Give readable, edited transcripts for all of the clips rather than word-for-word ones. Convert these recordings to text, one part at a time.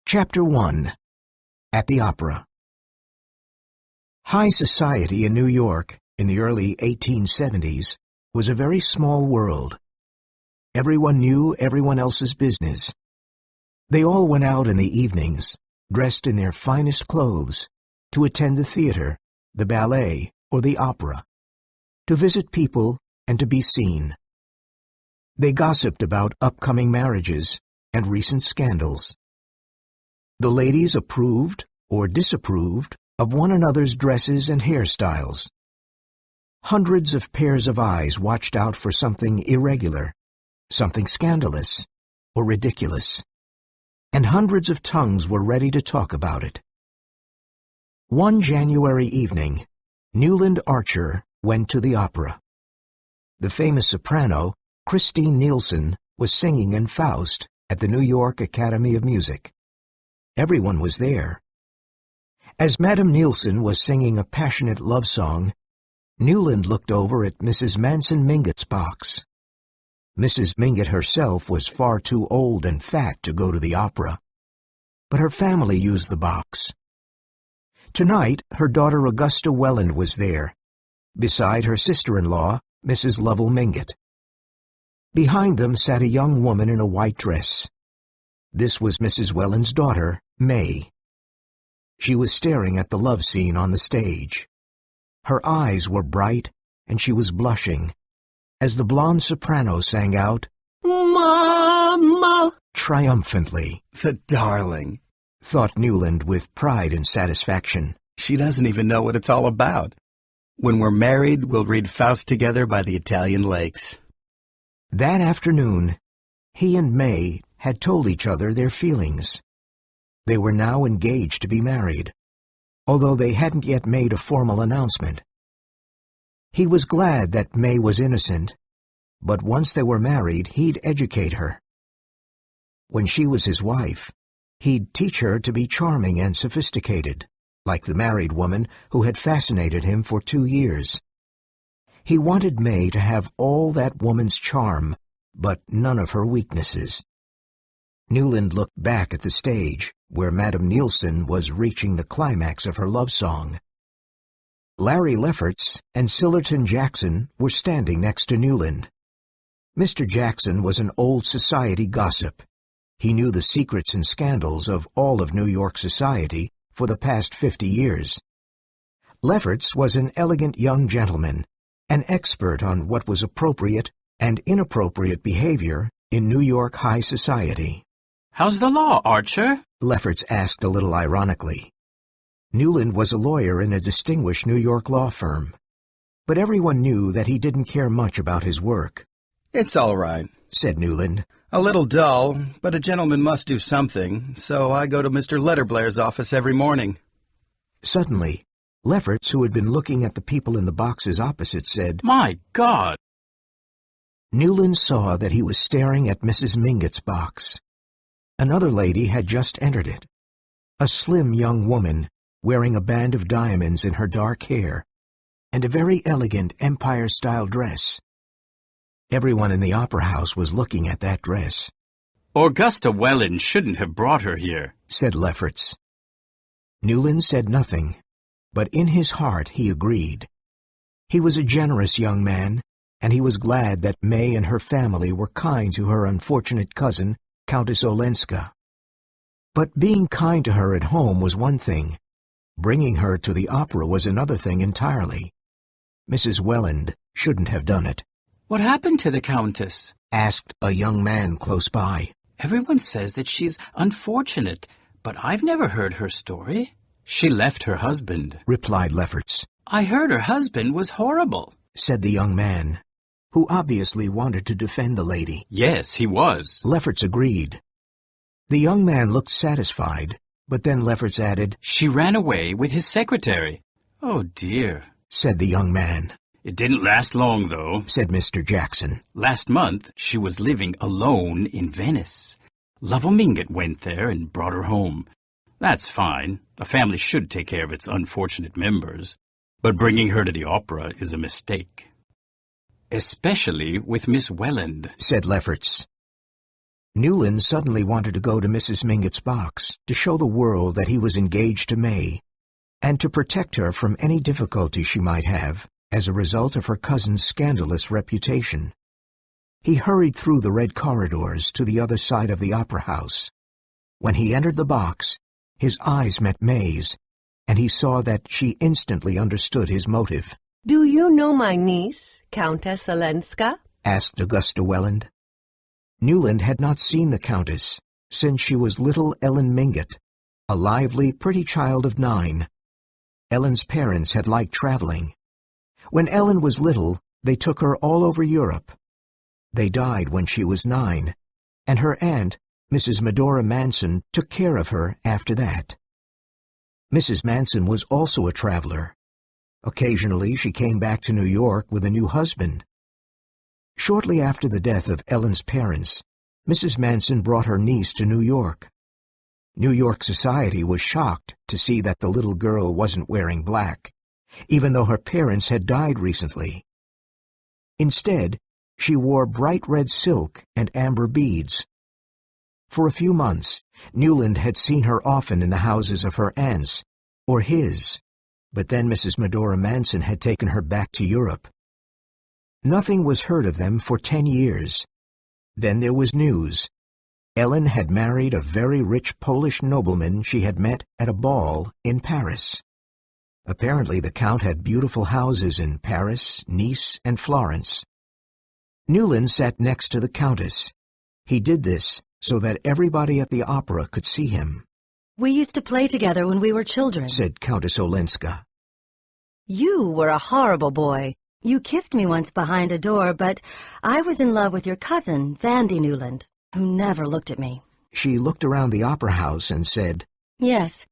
Chapter 1. At the Opera. High society in New York in the early 1870s was a very small world. Everyone knew everyone else's business. They all went out in the evenings, dressed in their finest clothes, to attend the theater, the ballet, or the opera, to visit people and to be seen. They gossiped about upcoming marriages and recent scandals. The ladies approved or disapproved of one another's dresses and hairstyles. Hundreds of pairs of eyes watched out for something irregular, something scandalous, or ridiculous, and hundreds of tongues were ready to talk about it. One January evening, Newland Archer went to the opera. The famous soprano, Christine Nielsen, was singing in Faust at the New York Academy of Music. Everyone was there. As Madame Nielsen was singing a passionate love song, Newland looked over at Mrs. Manson Mingott's box. Mrs. Mingot herself was far too old and fat to go to the opera, but her family used the box. Tonight, her daughter Augusta Welland was there, beside her sister-in-law, Mrs. Lovell Mingott. Behind them sat a young woman in a white dress. This was Mrs. Welland's daughter, May. She was staring at the love scene on the stage. Her eyes were bright, and she was blushing, as the blonde soprano sang out, "Mama!" triumphantly. The darling, thought Newland with pride and satisfaction. She doesn't even know what it's all about. When we're married, we'll read Faust together by the Italian lakes. That afternoon, he and May had told each other their feelings. They were now engaged to be married, although they hadn't yet made a formal announcement. He was glad that May was innocent, but once they were married, he'd educate her. When she was his wife, he'd teach her to be charming and sophisticated, like the married woman who had fascinated him for 2 years. He wanted May to have all that woman's charm, but none of her weaknesses. Newland looked back at the stage, where Madame Nielsen was reaching the climax of her love song. Larry Lefferts and Sillerton Jackson were standing next to Newland. Mr. Jackson was an old society gossip. He knew the secrets and scandals of all of New York society for the past 50 years. Lefferts was an elegant young gentleman, an expert on what was appropriate and inappropriate behavior in New York high society. "How's the law, Archer?" Lefferts asked a little ironically. Newland was a lawyer in a distinguished New York law firm, but everyone knew that he didn't care much about his work. It's all right, said Newland. A little dull, but a gentleman must do something, so I go to Mr. Letterblair's office every morning. Suddenly, Lefferts, who had been looking at the people in the boxes opposite, said, "My God!" Newland saw that he was staring at Mrs. Mingott's box. Another lady had just entered it, a slim young woman wearing a band of diamonds in her dark hair and a very elegant Empire-style dress. Everyone in the opera house was looking at that dress. "Augusta Welland shouldn't have brought her here," said Lefferts. Newland said nothing, but in his heart he agreed. He was a generous young man, and he was glad that May and her family were kind to her unfortunate cousin, Countess Olenska. But being kind to her at home was one thing. Bringing her to the opera was another thing entirely. Mrs. Welland shouldn't have done it. "What happened to the Countess?" asked a young man close by. "Everyone says that she's unfortunate, but I've never heard her story." "She left her husband," replied Lefferts. "I heard her husband was horrible," said the young man, who obviously wanted to defend the lady. "Yes, he was." Lefferts agreed. The young man looked satisfied, but then Lefferts added, "She ran away with his secretary." "Oh, dear," said the young man. "It didn't last long, though," said Mr. Jackson. "Last month, she was living alone in Venice. Lovell Mingott went there and brought her home. That's fine. A family should take care of its unfortunate members. But bringing her to the opera is a mistake. Especially with Miss Welland," said Lefferts. Newland suddenly wanted to go to Mrs. Mingott's box to show the world that he was engaged to May, and to protect her from any difficulty she might have as a result of her cousin's scandalous reputation. He hurried through the red corridors to the other side of the opera house. When he entered the box, his eyes met May's, and he saw that she instantly understood his motive. "Do you know my niece, Countess Olenska?" asked Augusta Welland. Newland had not seen the Countess since she was little Ellen Mingott, a lively, pretty child of 9. Ellen's parents had liked traveling. When Ellen was little, they took her all over Europe. They died when she was 9, and her aunt, Mrs. Medora Manson, took care of her after that. Mrs. Manson was also a traveler. Occasionally she came back to New York with a new husband. Shortly after the death of Ellen's parents, Mrs. Manson brought her niece to New York. New York society was shocked to see that the little girl wasn't wearing black, even though her parents had died recently. Instead, she wore bright red silk and amber beads. For a few months, Newland had seen her often in the houses of her aunts, or his, but then Mrs. Medora Manson had taken her back to Europe. Nothing was heard of them for 10 years. Then there was news. Ellen had married a very rich Polish nobleman she had met at a ball in Paris. Apparently the Count had beautiful houses in Paris, Nice, and Florence. Newland sat next to the Countess. He did this so that everybody at the opera could see him. "We used to play together when we were children," said Countess Olenska. "You were a horrible boy. You kissed me once behind a door, but I was in love with your cousin, Vandy Newland, who never looked at me." She looked around the opera house and said, "Yes,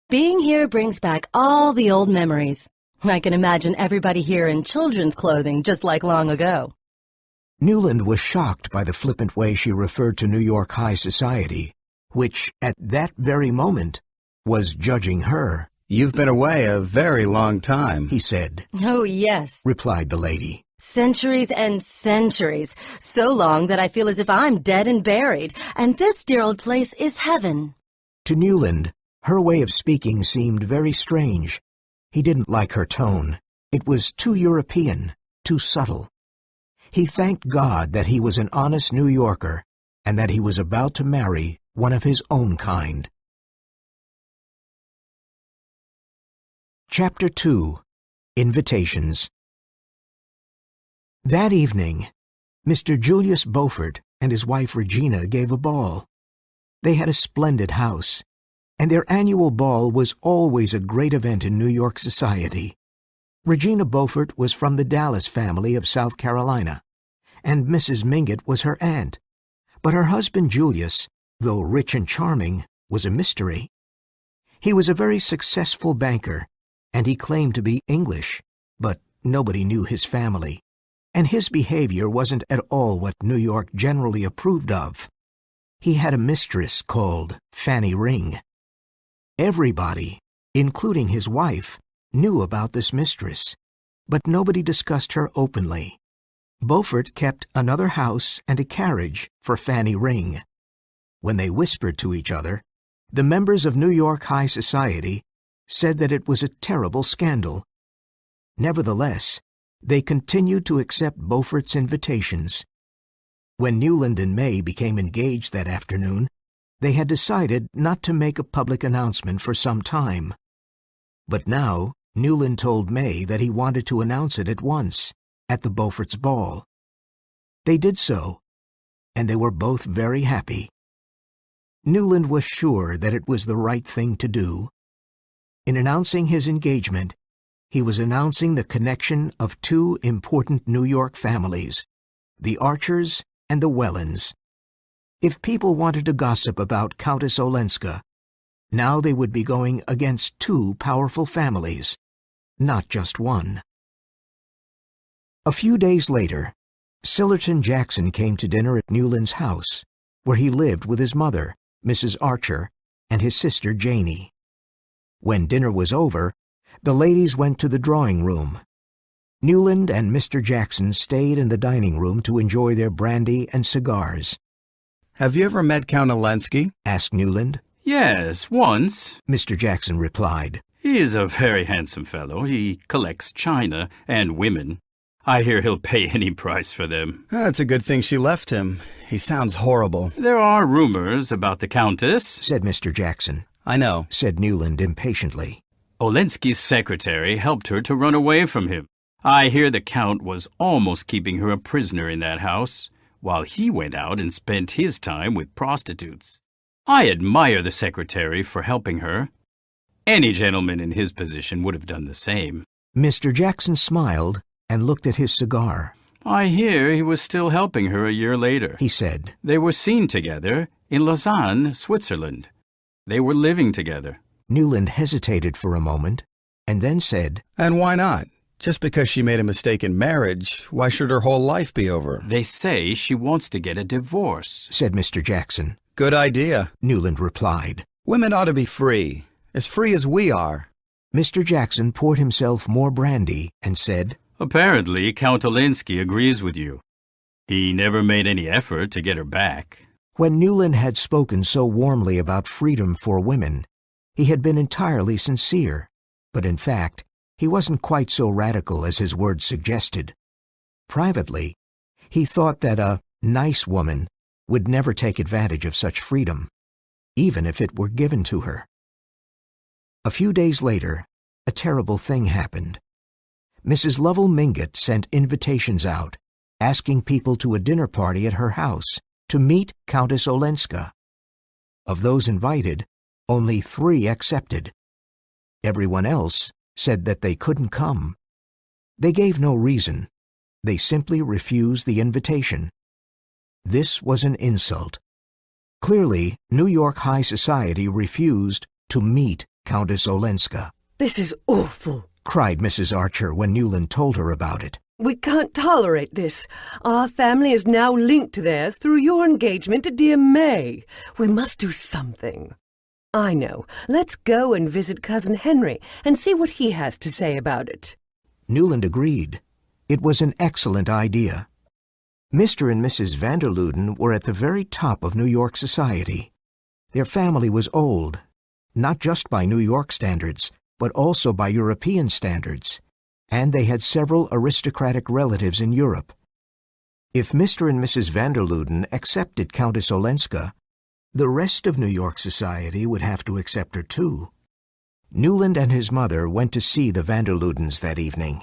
being here brings back all the old memories. I can imagine everybody here in children's clothing, just like long ago." Newland was shocked by the flippant way she referred to New York high society, which, at that very moment, was judging her. "You've been away a very long time," he said. "Oh, yes," replied the lady. "Centuries and centuries, so long that I feel as if I'm dead and buried, and this dear old place is heaven." To Newland, her way of speaking seemed very strange. He didn't like her tone. It was too European, too subtle. He thanked God that he was an honest New Yorker, and that he was about to marry one of his own kind. Chapter 2. Invitations. That evening, Mr. Julius Beaufort and his wife Regina gave a ball. They had a splendid house, and their annual ball was always a great event in New York society. Regina Beaufort was from the Dallas family of South Carolina, and Mrs. Mingott was her aunt. But her husband Julius, though rich and charming, was a mystery. He was a very successful banker, and he claimed to be English, but nobody knew his family, and his behavior wasn't at all what New York generally approved of. He had a mistress called Fanny Ring. Everybody, including his wife, knew about this mistress, but nobody discussed her openly. Beaufort kept another house and a carriage for Fanny Ring. When they whispered to each other, the members of New York high society said that it was a terrible scandal. Nevertheless, they continued to accept Beaufort's invitations. When Newland and May became engaged that afternoon, they had decided not to make a public announcement for some time. But now, Newland told May that he wanted to announce it at once, at the Beaufort's ball. They did so, and they were both very happy. Newland was sure that it was the right thing to do. In announcing his engagement, he was announcing the connection of two important New York families, the Archers and the Wellens. If people wanted to gossip about Countess Olenska, now they would be going against two powerful families, not just one. A few days later, Sillerton Jackson came to dinner at Newland's house, where he lived with his mother, Mrs. Archer, and his sister Janie. When dinner was over, the ladies went to the drawing room. Newland and Mr. Jackson stayed in the dining room to enjoy their brandy and cigars. Have you ever met Count Olenski? asked Newland. Yes, once. Mr. Jackson replied. He is a very handsome fellow. He collects china and women. I hear he'll pay any price for them. It's a good thing she left him. He sounds horrible. There are rumors about the Countess, said Mr. Jackson. I know, said Newland impatiently. Olenski's secretary helped her to run away from him. I hear the Count was almost keeping her a prisoner in that house, while he went out and spent his time with prostitutes. I admire the secretary for helping her. Any gentleman in his position would have done the same. Mr. Jackson smiled and looked at his cigar. I hear he was still helping her a year later, he said. They were seen together in Lausanne, Switzerland. They were living together. Newland hesitated for a moment and then said, And why not? Just because she made a mistake in marriage, why should her whole life be over? They say she wants to get a divorce, said Mr. Jackson. Good idea, Newland replied. Women ought to be free as we are. Mr. Jackson poured himself more brandy and said, Apparently, Count Olenski agrees with you. He never made any effort to get her back. When Newland had spoken so warmly about freedom for women, he had been entirely sincere, but in fact, he wasn't quite so radical as his words suggested. Privately, he thought that a nice woman would never take advantage of such freedom, even if it were given to her. A few days later, a terrible thing happened. Mrs. Lovell Mingott sent invitations out, asking people to a dinner party at her house to meet Countess Olenska. Of those invited, only 3 accepted. Everyone else said that they couldn't come. They gave no reason. They simply refused the invitation. This was an insult. Clearly, New York high society refused to meet Countess Olenska. This is awful, cried Mrs. Archer when Newland told her about it. We can't tolerate this. Our family is now linked to theirs through your engagement to dear May. We must do something. I know. Let's go and visit Cousin Henry and see what he has to say about it. Newland agreed. It was an excellent idea. Mr. and Mrs. Vanderluden were at the very top of New York society. Their family was old, not just by New York standards, but also by European standards, and they had several aristocratic relatives in Europe. If Mr. and Mrs. Vanderluden accepted Countess Olenska, the rest of New York society would have to accept her too. Newland and his mother went to see the Vanderludens that evening.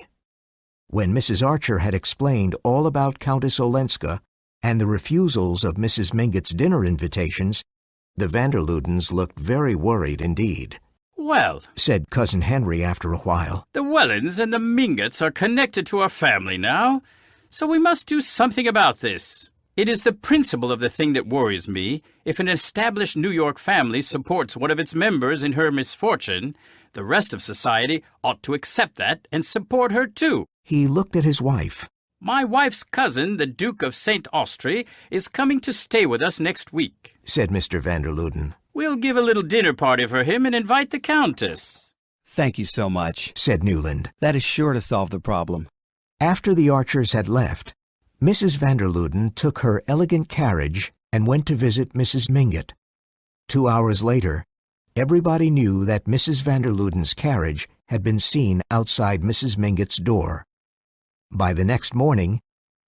When Mrs. Archer had explained all about Countess Olenska and the refusals of Mrs. Mingott's dinner invitations, the Vanderludens looked very worried indeed. Well, said Cousin Henry after a while, the Wellens and the Mingotts are connected to our family now, so we must do something about this. It is the principle of the thing that worries me. If an established New York family supports one of its members in her misfortune, the rest of society ought to accept that and support her too. He looked at his wife. My wife's cousin, the Duke of St. Austri, is coming to stay with us next week, said Mr. Vanderluden. We'll give a little dinner party for him and invite the Countess. Thank you so much, said Newland. That is sure to solve the problem. After the Archers had left, Mrs. Vanderluden took her elegant carriage and went to visit Mrs. Mingott. 2 hours later, everybody knew that Mrs. Vanderluden's carriage had been seen outside Mrs. Mingott's door. By the next morning,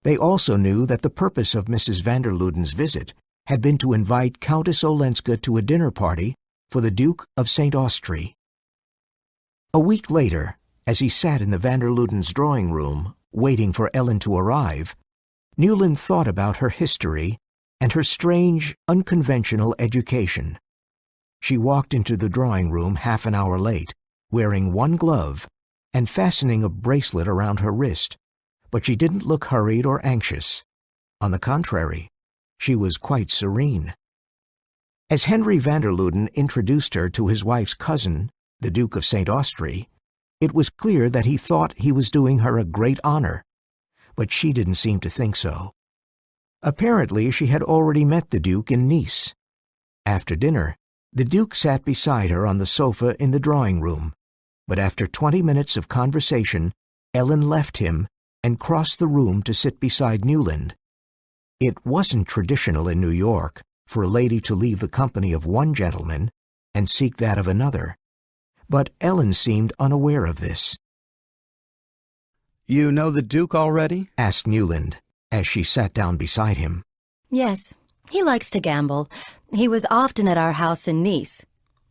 they also knew that the purpose of Mrs. Vanderluden's visit had been to invite Countess Olenska to a dinner party for the Duke of St. Austri. A week later, as he sat in the Vanderludens' drawing room, waiting for Ellen to arrive, Newland thought about her history and her strange, unconventional education. She walked into the drawing room half an hour late, wearing one glove and fastening a bracelet around her wrist, but she didn't look hurried or anxious. On the contrary, she was quite serene. As Henry Vanderluden introduced her to his wife's cousin, the Duke of St. Austri, it was clear that he thought he was doing her a great honor, but she didn't seem to think so. Apparently, she had already met the Duke in Nice. After dinner, the Duke sat beside her on the sofa in the drawing room, but after 20 minutes of conversation, Ellen left him and crossed the room to sit beside Newland. It wasn't traditional in New York for a lady to leave the company of one gentleman and seek that of another, but Ellen seemed unaware of this. You know the Duke already? Asked Newland, as she sat down beside him. Yes, he likes to gamble. He was often at our house in Nice.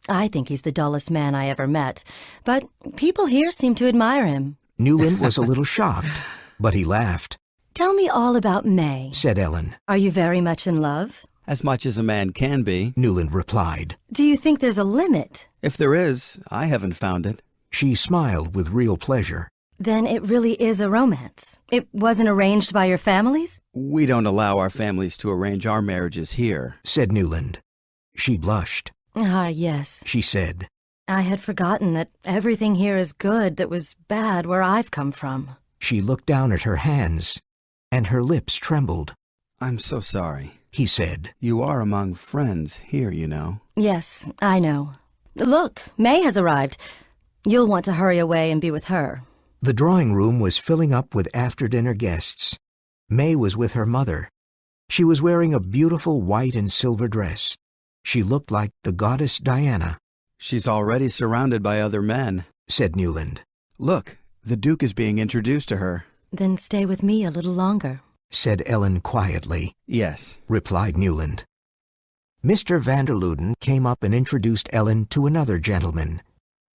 I think he's the dullest man I ever met, but people here seem to admire him. Newland was a little shocked, but he laughed. Tell me all about May, Said Ellen. Are you very much in love? As much as a man can be. Newland replied. Do you think there's a limit? If there is, I haven't found it. She smiled with real pleasure. Then it really is a romance. It wasn't arranged by your families? We don't allow our families to arrange our marriages here. Said Newland. She blushed. Ah, yes. She said. I had forgotten that everything here is good that was bad where I've come from. She looked down at her hands, and her lips trembled. I'm so sorry. He said. You are among friends here, you know. Yes, I know. Look, May has arrived. You'll want to hurry away and be with her. The drawing room was filling up with after-dinner guests. May was with her mother. She was wearing a beautiful white and silver dress. She looked like the goddess Diana. She's already surrounded by other men, Said Newland. Look, the Duke is being introduced to her. Then stay with me a little longer. Said Ellen quietly. Yes. Replied Newland. Mr. van der Luden came up and introduced Ellen to another gentleman.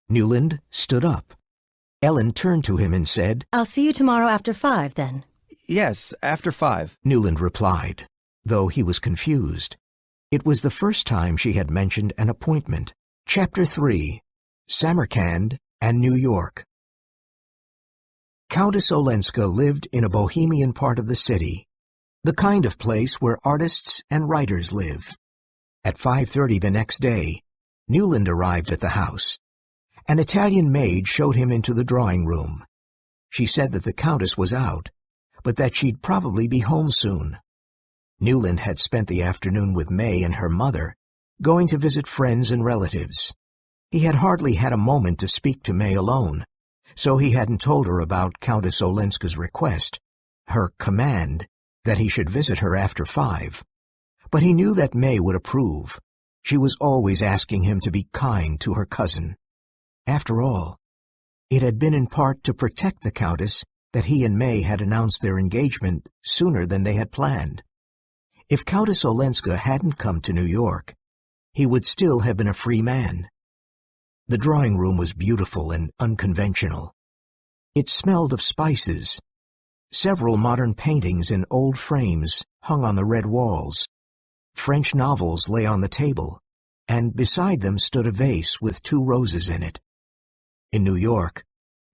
Newland stood up. Ellen turned to him and said, I'll see you tomorrow after 5, then. Yes, after 5. Newland replied, though he was confused. It was the first time she had mentioned an appointment. Chapter 3. Samarkand and New York. Countess Olenska lived in a bohemian part of the city, the kind of place where artists and writers live. At 5:30 the next day, Newland arrived at the house. An Italian maid showed him into the drawing room. She said that the Countess was out, but that she'd probably be home soon. Newland had spent the afternoon with May and her mother, going to visit friends and relatives. He had hardly had a moment to speak to May alone, so he hadn't told her about Countess Olenska's request, her command, that he should visit her after 5. But he knew that May would approve. She was always asking him to be kind to her cousin. After all, it had been in part to protect the Countess that he and May had announced their engagement sooner than they had planned. If Countess Olenska hadn't come to New York, he would still have been a free man. The drawing room was beautiful and unconventional. It smelled of spices. Several modern paintings in old frames hung on the red walls. French novels lay on the table, and beside them stood a vase with 2 roses in it. In New York,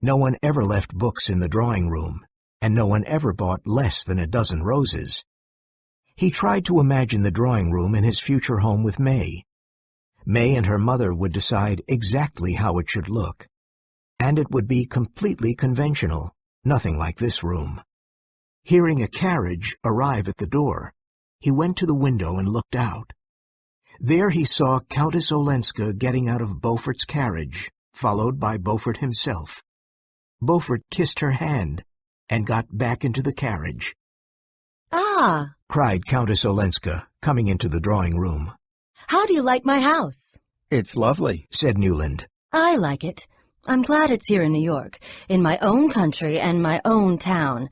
no one ever left books in the drawing room, and no one ever bought less than a dozen roses. He tried to imagine the drawing room in his future home with May. May and her mother would decide exactly how it should look, and it would be completely conventional, nothing like this room. Hearing a carriage arrive at the door, he went to the window and looked out. There he saw Countess Olenska getting out of Beaufort's carriage, followed by Beaufort himself. Beaufort kissed her hand and got back into the carriage. Ah! Cried Countess Olenska, coming into the drawing room. How do you like my house? It's lovely, Said Newland. I like it. I'm glad it's here in New York, in my own country and my own town,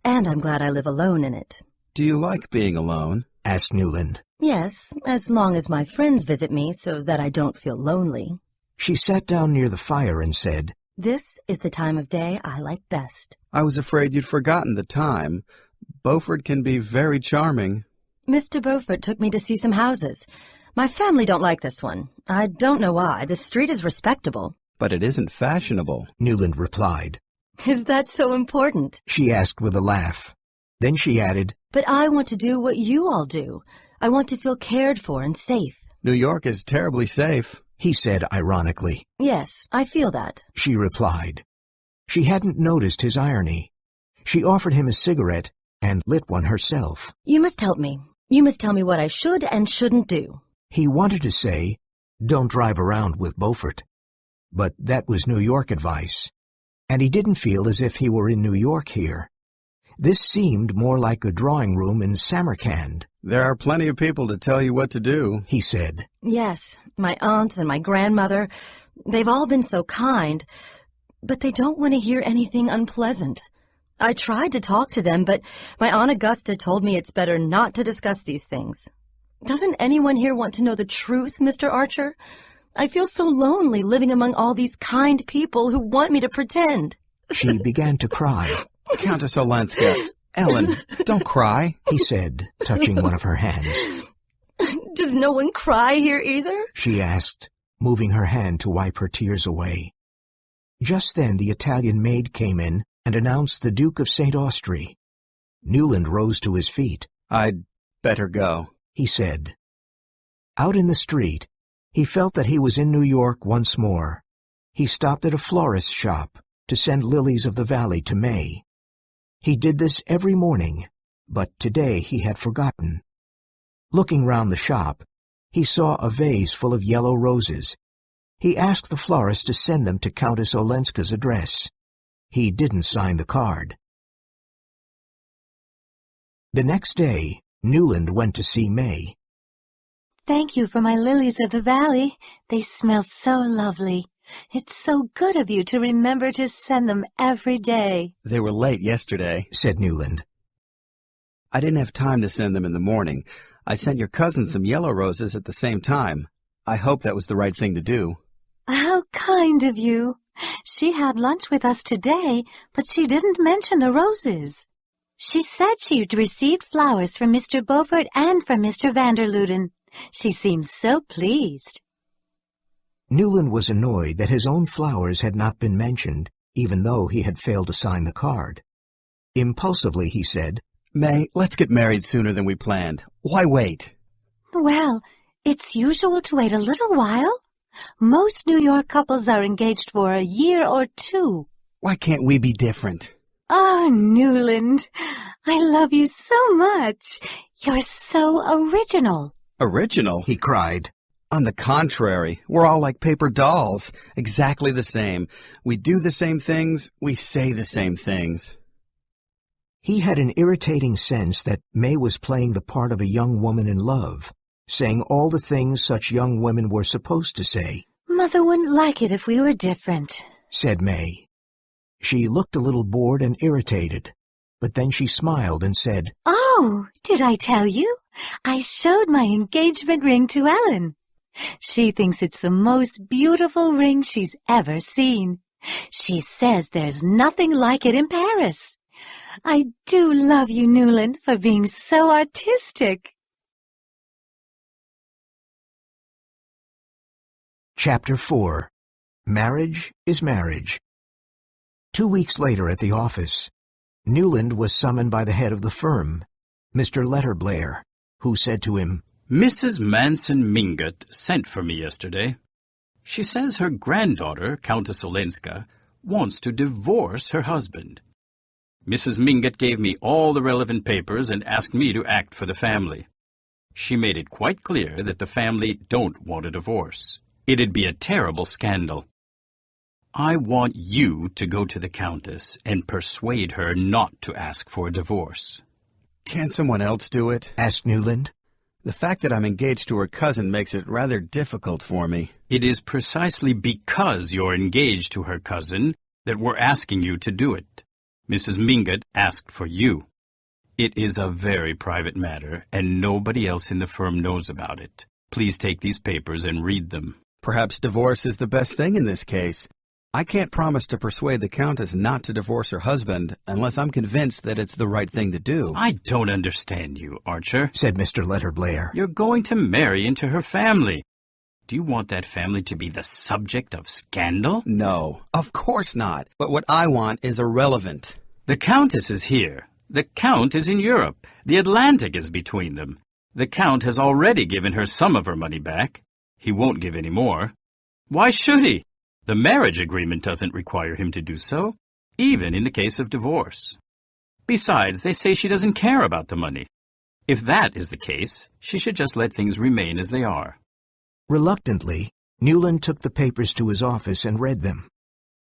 and I'm glad I live alone in it. Do you like being alone? Asked Newland. Yes, as long as my friends visit me so that I don't feel lonely. She sat down near the fire and said, This is the time of day I like best. I was afraid you'd forgotten the time. Beaufort can be very charming. Mr. Beaufort took me to see some houses. My family don't like this one. I don't know why. The street is respectable. But it isn't fashionable, Newland replied. Is that so important? She asked with a laugh. Then she added, But I want to do what you all do. I want to feel cared for and safe. New York is terribly safe. He said ironically. Yes, I feel that. She replied. She hadn't noticed his irony. She offered him a cigarette and lit one herself. You must help me. You must tell me what I should and shouldn't do. He wanted to say, don't drive around with Beaufort. But that was New York advice, and he didn't feel as if he were in New York here. This seemed more like a drawing room in Samarkand, There are plenty of people to tell you what to do. he said. Yes, my aunts and my grandmother, they've all been so kind, but they don't want to hear anything unpleasant. I tried to talk to them, but my Aunt Augusta told me it's better not to discuss these things. Doesn't anyone here want to know the truth, Mr. Archer? I feel so lonely living among all these kind people who want me to pretend. She began to cry. Countess Olenska, Ellen, don't cry. He said, touching one of her hands. Does no one cry here either? She asked, moving her hand to wipe her tears away. Just then the Italian maid came in and announced the Duke of St. Austry. Newland rose to his feet. I'd better go, he said. Out in the street, he felt that he was in New York once more. He stopped at a florist's shop to send lilies of the valley to May. He did this every morning, but today he had forgotten. Looking round the shop, he saw a vase full of yellow roses. He asked the florist to send them to Countess Olenska's address. He didn't sign the card. The next day, Newland went to see May. Thank you for my lilies of the valley. They smell so lovely. It's so good of you to remember to send them every day. They were late yesterday, said Newland. I didn't have time to send them in the morning. I sent your cousin some yellow roses at the same time. I hope that was the right thing to do. How kind of you. She had lunch with us today, but she didn't mention the roses. She said she'd received flowers from Mr. Beaufort and from Mr. Vanderluden. She seemed so pleased. Newland was annoyed that his own flowers had not been mentioned, even though he had failed to sign the card. Impulsively, he said, May, let's get married sooner than we planned. Why wait? Well, it's usual to wait a little while. Most New York couples are engaged for a year or two. Why can't we be different? Oh, Newland, I love you so much. You're so original. Original? he cried. On the contrary, we're all like paper dolls, exactly the same. We do the same things, we say the same things. He had an irritating sense that May was playing the part of a young woman in love, saying all the things such young women were supposed to say. Mother wouldn't like it if we were different, said May. She looked a little bored and irritated, but then she smiled and said, Oh, did I tell you? I showed my engagement ring to Ellen. She thinks it's the most beautiful ring she's ever seen. She says there's nothing like it in Paris. I do love you, Newland, for being so artistic. Chapter 4. Marriage is Marriage. 2 weeks later at the office, Newland was summoned by the head of the firm, Mr. Letterblair, who said to him, Mrs. Manson Mingott sent for me yesterday. She says her granddaughter, Countess Olenska, wants to divorce her husband. Mrs. Mingott gave me all the relevant papers and asked me to act for the family. She made it quite clear that the family don't want a divorce. It'd be a terrible scandal. I want you to go to the Countess and persuade her not to ask for a divorce. Can't someone else do it? asked Newland. The fact that I'm engaged to her cousin makes it rather difficult for me. It is precisely because you're engaged to her cousin that we're asking you to do it. Mrs. Mingott asked for you. It is a very private matter, and nobody else in the firm knows about it. Please take these papers and read them. Perhaps divorce is the best thing in this case. I can't promise to persuade the Countess not to divorce her husband unless I'm convinced that it's the right thing to do. I don't understand you, Archer, said Mr. Letterblair. You're going to marry into her family. Do you want that family to be the subject of scandal? No, of course not. But what I want is irrelevant. The Countess is here. The Count is in Europe. The Atlantic is between them. The Count has already given her some of her money back. He won't give any more. Why should he? The marriage agreement doesn't require him to do so, even in the case of divorce. Besides, they say she doesn't care about the money. If that is the case, she should just let things remain as they are. Reluctantly, Newland took the papers to his office and read them.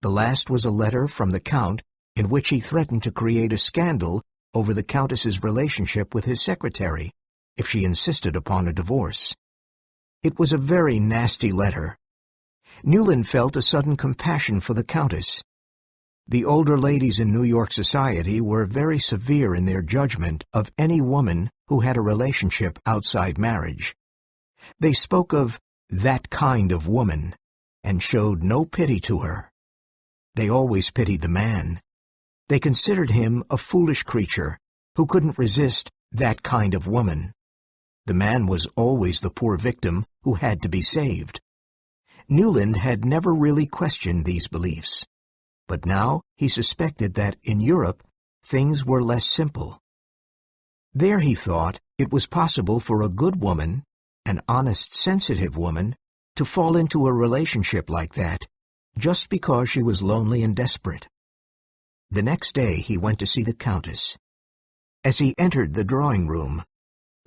The last was a letter from the Count in which he threatened to create a scandal over the Countess's relationship with his secretary if she insisted upon a divorce. It was a very nasty letter. Newland felt a sudden compassion for the Countess. The older ladies in New York society were very severe in their judgment of any woman who had a relationship outside marriage. They spoke of that kind of woman and showed no pity to her. They always pitied the man. They considered him a foolish creature who couldn't resist that kind of woman. The man was always the poor victim who had to be saved. Newland had never really questioned these beliefs, but now he suspected that in Europe things were less simple. There, he thought, it was possible for a good woman, an honest, sensitive woman, to fall into a relationship like that, just because she was lonely and desperate. The next day he went to see the Countess. As he entered the drawing-room,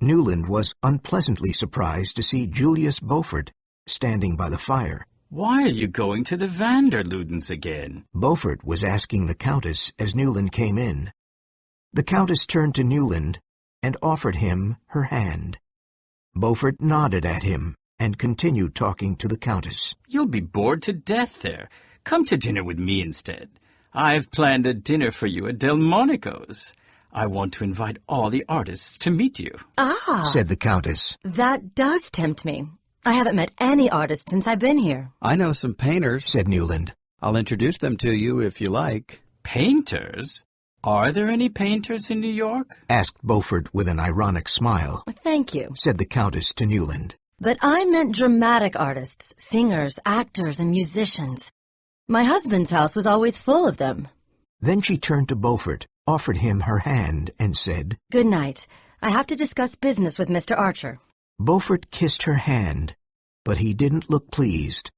Newland was unpleasantly surprised to see Julius Beaufort standing by the fire. Why are you going to the Vanderludens again? Beaufort was asking the Countess as Newland came in. The Countess turned to Newland and offered him her hand. Beaufort nodded at him and continued talking to the Countess. You'll be bored to death there. Come to dinner with me instead. I've planned a dinner for you at Delmonico's. I want to invite all the artists to meet you. Said the Countess. That does tempt me. I haven't met any artists since I've been here. I know some painters, said Newland. I'll introduce them to you if you like. Painters? Are there any painters in New York? Asked Beaufort with an ironic smile. Thank you, said the Countess to Newland. But I meant dramatic artists, singers, actors, and musicians. My husband's house was always full of them. Then she turned to Beaufort, offered him her hand, and said, Good night. I have to discuss business with Mr. Archer. Beaufort kissed her hand, but he didn't look pleased.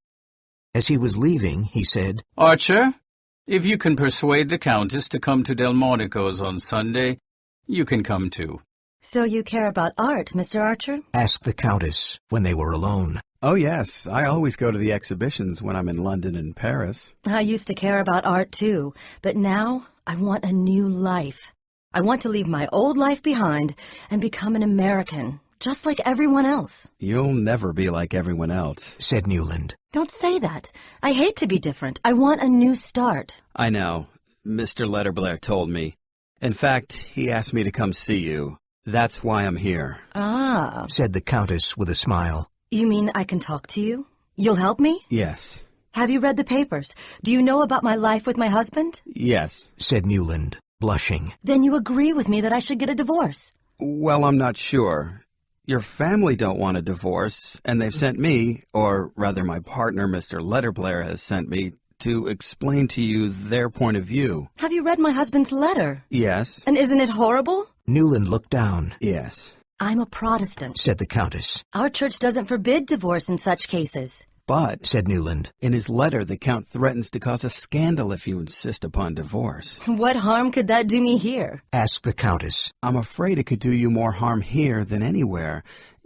As he was leaving, he said, Archer, if you can persuade the Countess to come to Delmonico's on Sunday, you can come too. So you care about art, Mr. Archer? Asked the Countess when they were alone. Oh, yes. I always go to the exhibitions when I'm in London and Paris. I used to care about art too, but now I want a new life. I want to leave my old life behind and become an American, just like everyone else. You'll never be like everyone else, said Newland. Don't say that. I hate to be different. I want a new start. I know. Mr. Letterblair told me. In fact, he asked me to come see you. That's why I'm here. Said the Countess with a smile. You mean I can talk to you? You'll help me? Yes. Have you read the papers? Do you know about my life with my husband? Yes, said Newland, blushing. Then you agree with me that I should get a divorce? Well, I'm not sure. Your family don't want a divorce, and they've sent me, or rather my partner, Mr. Letterblair, has sent me, to explain to you their point of view. Have you read my husband's letter? Yes. And isn't it horrible? Newland looked down. Yes. I'm a Protestant, said the Countess. Our church doesn't forbid divorce in such cases. But, said Newland, in his letter the Count threatens to cause a scandal if you insist upon divorce. What harm could that do me here? Asked the Countess. I'm afraid it could do you more harm here than anywhere.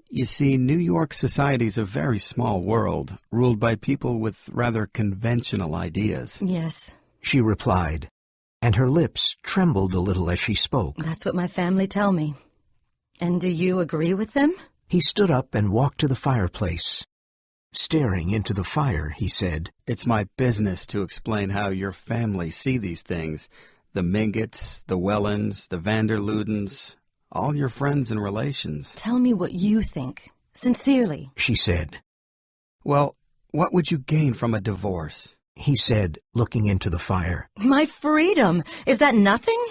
You see, New York society's a very small world, ruled by people with rather conventional ideas. Yes, she replied, and her lips trembled a little as she spoke. That's what my family tell me. And do you agree with them? He stood up and walked to the fireplace. Staring into the fire, he said, It's my business to explain how your family see these things. The Mingotts, the Wellens, the Vanderludens, all your friends and relations. Tell me what you think. Sincerely. She said. Well, what would you gain from a divorce? He said, looking into the fire. My freedom! Is that nothing?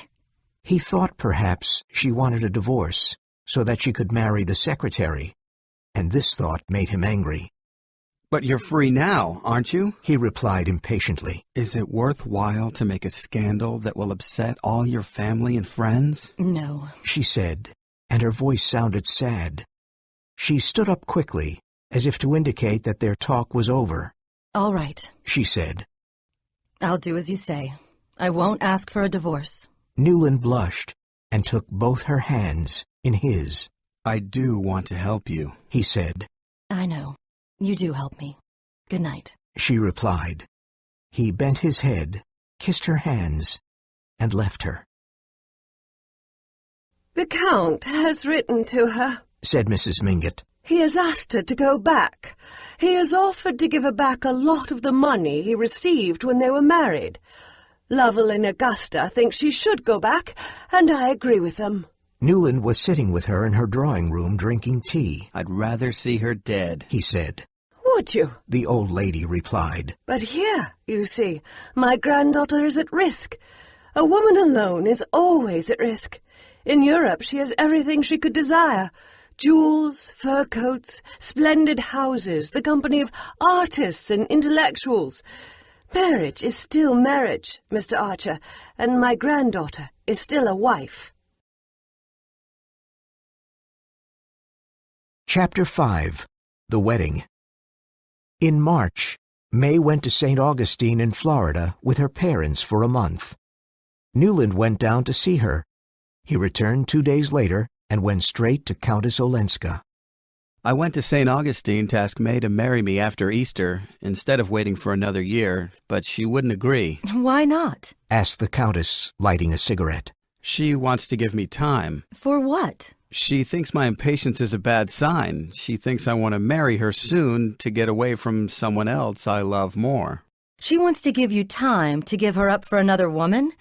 He thought perhaps she wanted a divorce so that she could marry the secretary, and this thought made him angry. But you're free now, aren't you? He replied impatiently. Is it worthwhile to make a scandal that will upset all your family and friends? No, she said, and her voice sounded sad. She stood up quickly, as if to indicate that their talk was over. All right, she said. I'll do as you say. I won't ask for a divorce. Newland blushed and took both her hands in his. I do want to help you, he said. I know. You do help me. Good night, she replied. He bent his head, kissed her hands, and left her. The Count has written to her, said Mrs. Mingott. He has asked her to go back. He has offered to give her back a lot of the money he received when they were married. Lovell and Augusta think she should go back, and I agree with them. Newland was sitting with her in her drawing room drinking tea. I'd rather see her dead, He said. Would you? The old lady replied. But here, you see, my granddaughter is at risk. A woman alone is always at risk. In Europe she has everything she could desire. Jewels, fur coats, splendid houses, the company of artists and intellectuals. Marriage is still marriage, Mr. Archer, and my granddaughter is still a wife. Chapter 5. The Wedding. In March, May went to St. Augustine in Florida with her parents for a month. Newland went down to see her. He returned 2 days later and went straight to Countess Olenska. I went to St. Augustine to ask May to marry me after Easter, instead of waiting for another year, but she wouldn't agree. Why not? Asked the Countess, lighting a cigarette. She wants to give me time. For what? She thinks my impatience is a bad sign. She thinks I want to marry her soon to get away from someone else I love more. She wants to give you time to give her up for another woman?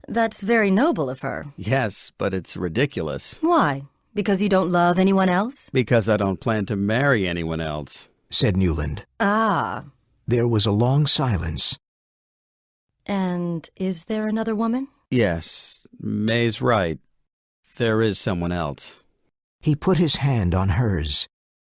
That's very noble of her. Yes, but it's ridiculous. Why? Because you don't love anyone else? Because I don't plan to marry anyone else, said Newland. Ah. There was a long silence. And is there another woman? Yes, May's right. There is someone else. He put his hand on hers.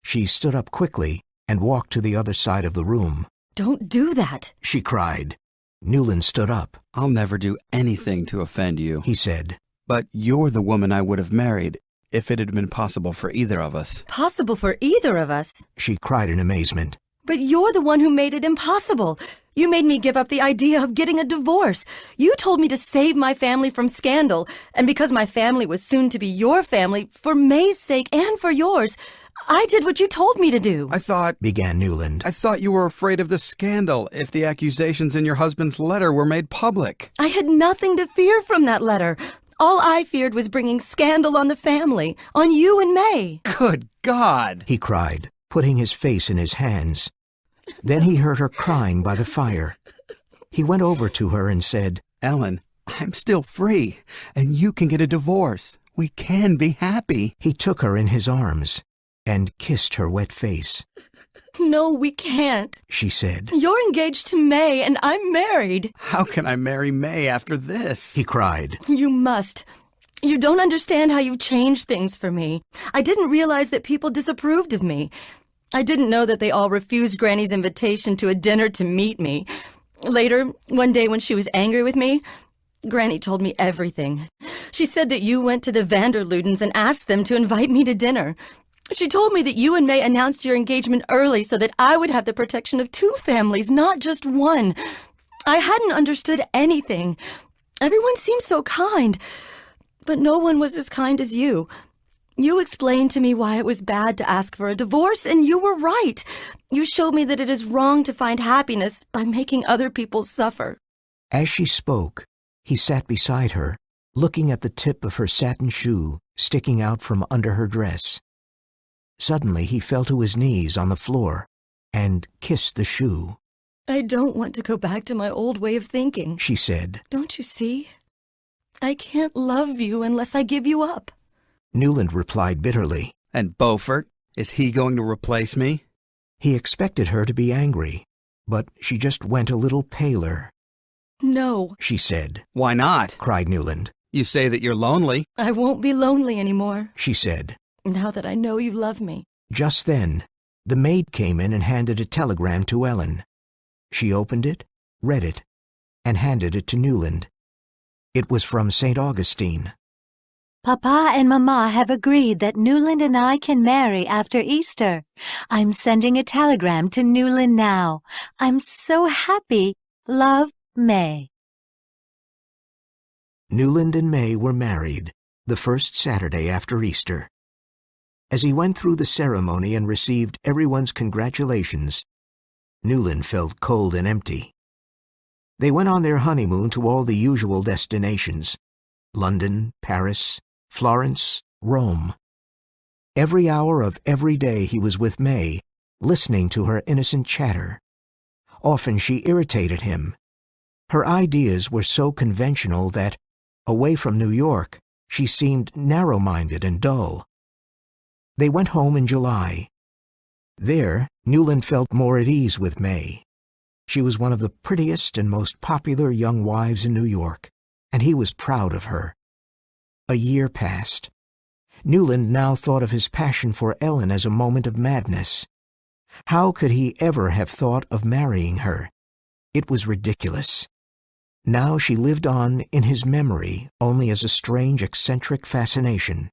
She stood up quickly and walked to the other side of the room. Don't do that, she cried. Newland stood up. I'll never do anything to offend you, he said. But you're the woman I would have married if it had been possible for either of us. Possible for either of us? She cried in amazement. But you're the one who made it impossible. You made me give up the idea of getting a divorce. You told me to save my family from scandal, and because my family was soon to be your family, for May's sake and for yours, I did what you told me to do. I thought, began Newland. I thought you were afraid of the scandal if the accusations in your husband's letter were made public. I had nothing to fear from that letter. All I feared was bringing scandal on the family, on you and May. Good God, he cried, putting his face in his hands. Then he heard her crying by the fire. He went over to her and said, Ellen, I'm still free, and you can get a divorce. We can be happy. He took her in his arms and kissed her wet face. No, we can't, she said. You're engaged to May, and I'm married. How can I marry May after this? He cried. You must. You don't understand how you've changed things for me. I didn't realize that people disapproved of me. I didn't know that they all refused Granny's invitation to a dinner to meet me. Later, one day when she was angry with me, Granny told me everything. She said that you went to the Vanderludens and asked them to invite me to dinner. She told me that you and May announced your engagement early so that I would have the protection of 2 families, not just one. I hadn't understood anything. Everyone seemed so kind, but no one was as kind as you. You explained to me why it was bad to ask for a divorce, and you were right. You showed me that it is wrong to find happiness by making other people suffer. As she spoke, he sat beside her, looking at the tip of her satin shoe sticking out from under her dress. Suddenly he fell to his knees on the floor and kissed the shoe. I don't want to go back to my old way of thinking, she said. Don't you see? I can't love you unless I give you up. Newland replied bitterly. And Beaufort? Is he going to replace me? He expected her to be angry, but she just went a little paler. No, she said. Why not? Cried Newland. You say that you're lonely. I won't be lonely anymore, she said. Now that I know you love me. Just then, the maid came in and handed a telegram to Ellen. She opened it, read it, and handed it to Newland. It was from St. Augustine. Papa and Mama have agreed that Newland and I can marry after Easter. I'm sending a telegram to Newland now. I'm so happy. Love, May. Newland and May were married the first Saturday after Easter. As he went through the ceremony and received everyone's congratulations, Newland felt cold and empty. They went on their honeymoon to all the usual destinations: London, Paris, Florence, Rome. Every hour of every day he was with May, listening to her innocent chatter. Often she irritated him. Her ideas were so conventional that, away from New York, she seemed narrow-minded and dull. They went home in July. There, Newland felt more at ease with May. She was one of the prettiest and most popular young wives in New York, and he was proud of her. A year passed. Newland now thought of his passion for Ellen as a moment of madness. How could he ever have thought of marrying her? It was ridiculous. Now she lived on in his memory only as a strange, eccentric fascination.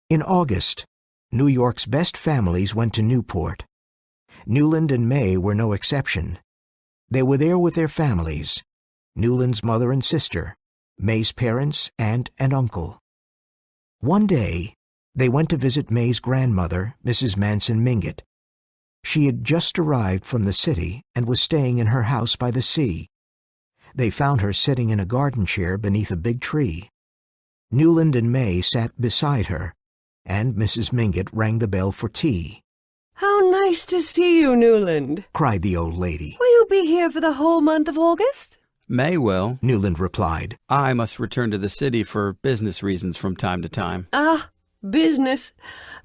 In August, New York's best families went to Newport. Newland and May were no exception. They were there with their families, Newland's mother and sister, May's parents, aunt and uncle. One day, they went to visit May's grandmother, Mrs. Manson Mingott. She had just arrived from the city and was staying in her house by the sea. They found her sitting in a garden chair beneath a big tree. Newland and May sat beside her, and Mrs. Mingott rang the bell for tea. "How nice to see you, Newland," cried the old lady. "Will you be here for the whole month of August?" May will. Newland replied. I must return to the city for business reasons from time to time. "Ah, business.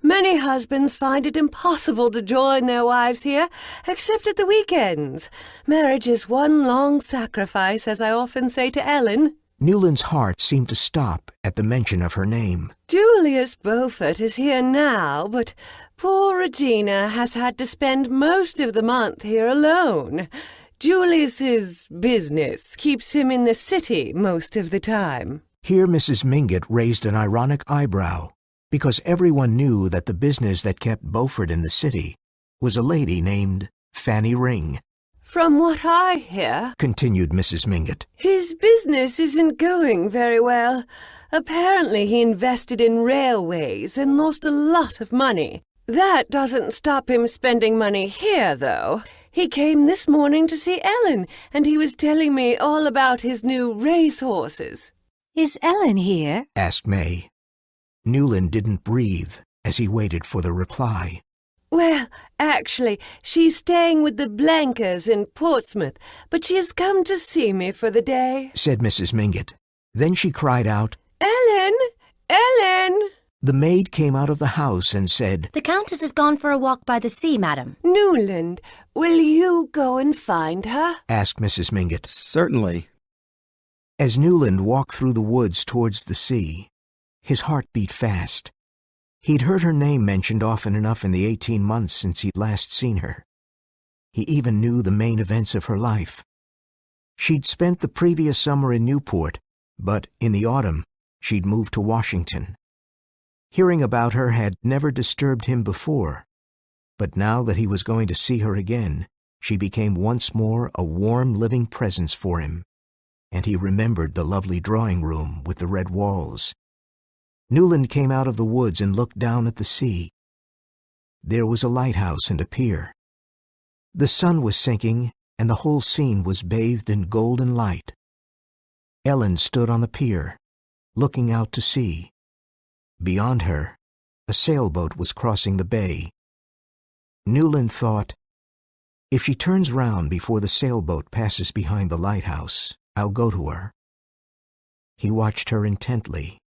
Many husbands find it impossible to join their wives here, except at the weekends. Marriage is one long sacrifice, as I often say to Ellen." Newland's heart seemed to stop at the mention of her name. "Julius Beaufort is here now, but poor Regina has had to spend most of the month here alone. Julius's business keeps him in the city most of the time." Here Mrs. Mingott raised an ironic eyebrow, because everyone knew that the business that kept Beaufort in the city was a lady named Fanny Ring. "From what I hear," continued Mrs. Mingott, "his business isn't going very well. Apparently he invested in railways and lost a lot of money. That doesn't stop him spending money here, though. He came this morning to see Ellen, and he was telling me all about his new racehorses." Is Ellen here? asked May. Newland didn't breathe as he waited for the reply. "Well, actually, she's staying with the Blankers in Portsmouth, but she has come to see me for the day," said Mrs. Mingott. Then she cried out, "Ellen! Ellen!" The maid came out of the house and said, The Countess has gone for a walk by the sea, madam. "Newland, will you go and find her?" asked Mrs. Mingott. Certainly. As Newland walked through the woods towards the sea, his heart beat fast. He'd heard her name mentioned often enough in the 18 months since he'd last seen her. He even knew the main events of her life. She'd spent the previous summer in Newport, but in the autumn, she'd moved to Washington. Hearing about her had never disturbed him before, but now that he was going to see her again, she became once more a warm, living presence for him, and he remembered the lovely drawing room with the red walls. Newland came out of the woods and looked down at the sea. There was a lighthouse and a pier. The sun was sinking, and the whole scene was bathed in golden light. Ellen stood on the pier, looking out to sea. Beyond her, a sailboat was crossing the bay. Newland thought, if she turns round before the sailboat passes behind the lighthouse, I'll go to her. He watched her intently,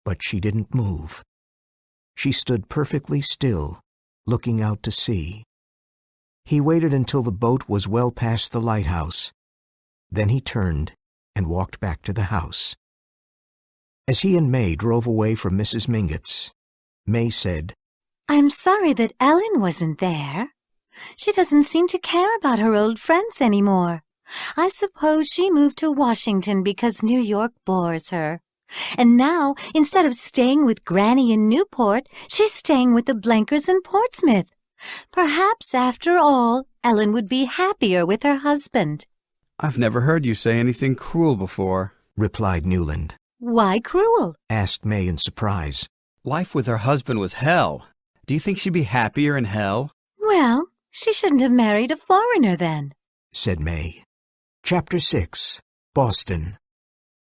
but she didn't move. She stood perfectly still, looking out to sea. He waited until the boat was well past the lighthouse. Then he turned and walked back to the house. As he and May drove away from Mrs. Mingott's, May said, I'm sorry that Ellen wasn't there. She doesn't seem to care about her old friends anymore. I suppose she moved to Washington because New York bores her. And now, instead of staying with Granny in Newport, she's staying with the Blankers in Portsmouth. Perhaps, after all, Ellen would be happier with her husband. I've never heard you say anything cruel before, replied Newland. Why cruel? Asked May in surprise. Life with her husband was hell. Do you think she'd be happier in hell? Well, she shouldn't have married a foreigner then, said May. Chapter 6. Boston.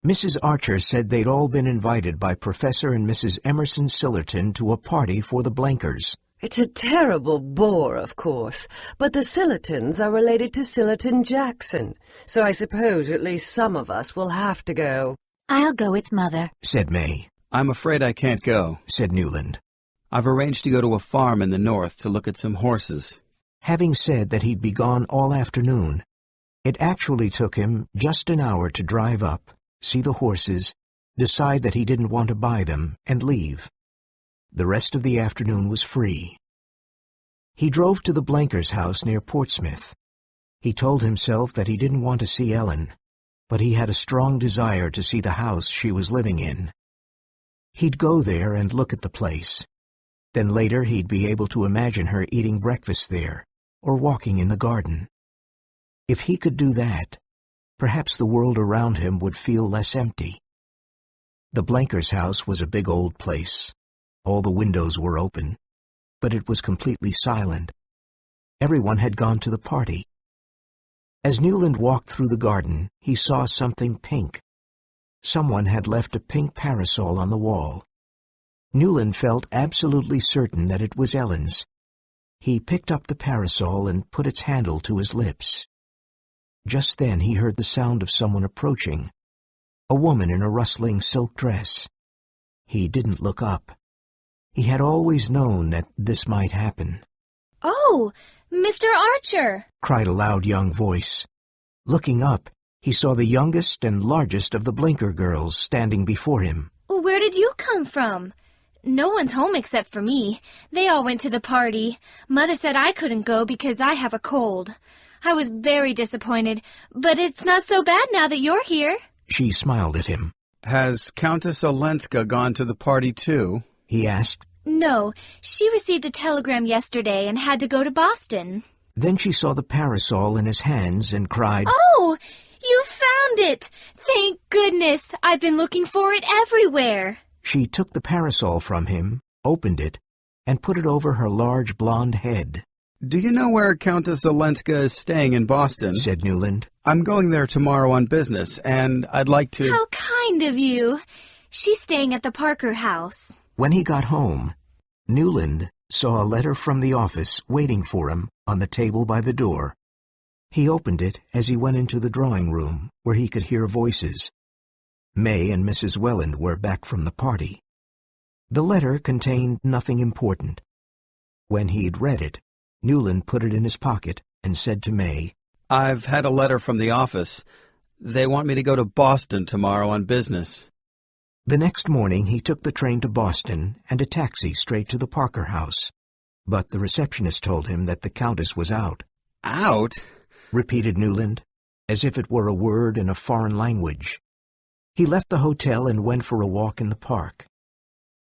Mrs. Archer said they'd all been invited by Professor and Mrs. Emerson Sillerton to a party for the Blankers. It's a terrible bore, of course, but the Sillertons are related to Sillerton Jackson, so I suppose at least some of us will have to go. I'll go with Mother, said May. I'm afraid I can't go, said Newland. I've arranged to go to a farm in the north to look at some horses. Having said that he'd be gone all afternoon, it actually took him just an hour to drive up, see the horses, decide that he didn't want to buy them, and leave. The rest of the afternoon was free. He drove to the Blankers' house near Portsmouth. He told himself that he didn't want to see Ellen, but he had a strong desire to see the house she was living in. He'd go there and look at the place. Then later he'd be able to imagine her eating breakfast there, or walking in the garden. If he could do that, perhaps the world around him would feel less empty. The Blankers' house was a big old place. All the windows were open, but it was completely silent. Everyone had gone to the party. As Newland walked through the garden, he saw something pink. Someone had left a pink parasol on the wall. Newland felt absolutely certain that it was Ellen's. He picked up the parasol and put its handle to his lips. Just then he heard the sound of someone approaching, a woman in a rustling silk dress. He didn't look up. He had always known that this might happen. "Oh, Mr. Archer!" cried a loud young voice. Looking up, he saw the youngest and largest of the Blinker girls standing before him. "Where did you come from?" "No one's home except for me. They all went to the party. Mother said I couldn't go because I have a cold. I was very disappointed, but it's not so bad now that you're here." She smiled at him. Has Countess Olenska gone to the party too? He asked. "No, she received a telegram yesterday and had to go to Boston." Then she saw the parasol in his hands and cried, "Oh, you found it! Thank goodness! I've been looking for it everywhere." She took the parasol from him, opened it, and put it over her large blonde head. Do you know where Countess Olenska is staying in Boston? Said Newland. I'm going there tomorrow on business, and I'd like to... How kind of you. She's staying at the Parker house. When he got home, Newland saw a letter from the office waiting for him on the table by the door. He opened it as he went into the drawing room, where he could hear voices. May and Mrs. Welland were back from the party. The letter contained nothing important. When he'd read it, Newland put it in his pocket and said to May, I've had a letter from the office. They want me to go to Boston tomorrow on business. The next morning he took the train to Boston and a taxi straight to the Parker house. But the receptionist told him that the Countess was out. Out? Repeated Newland, as if it were a word in a foreign language. He left the hotel and went for a walk in the park.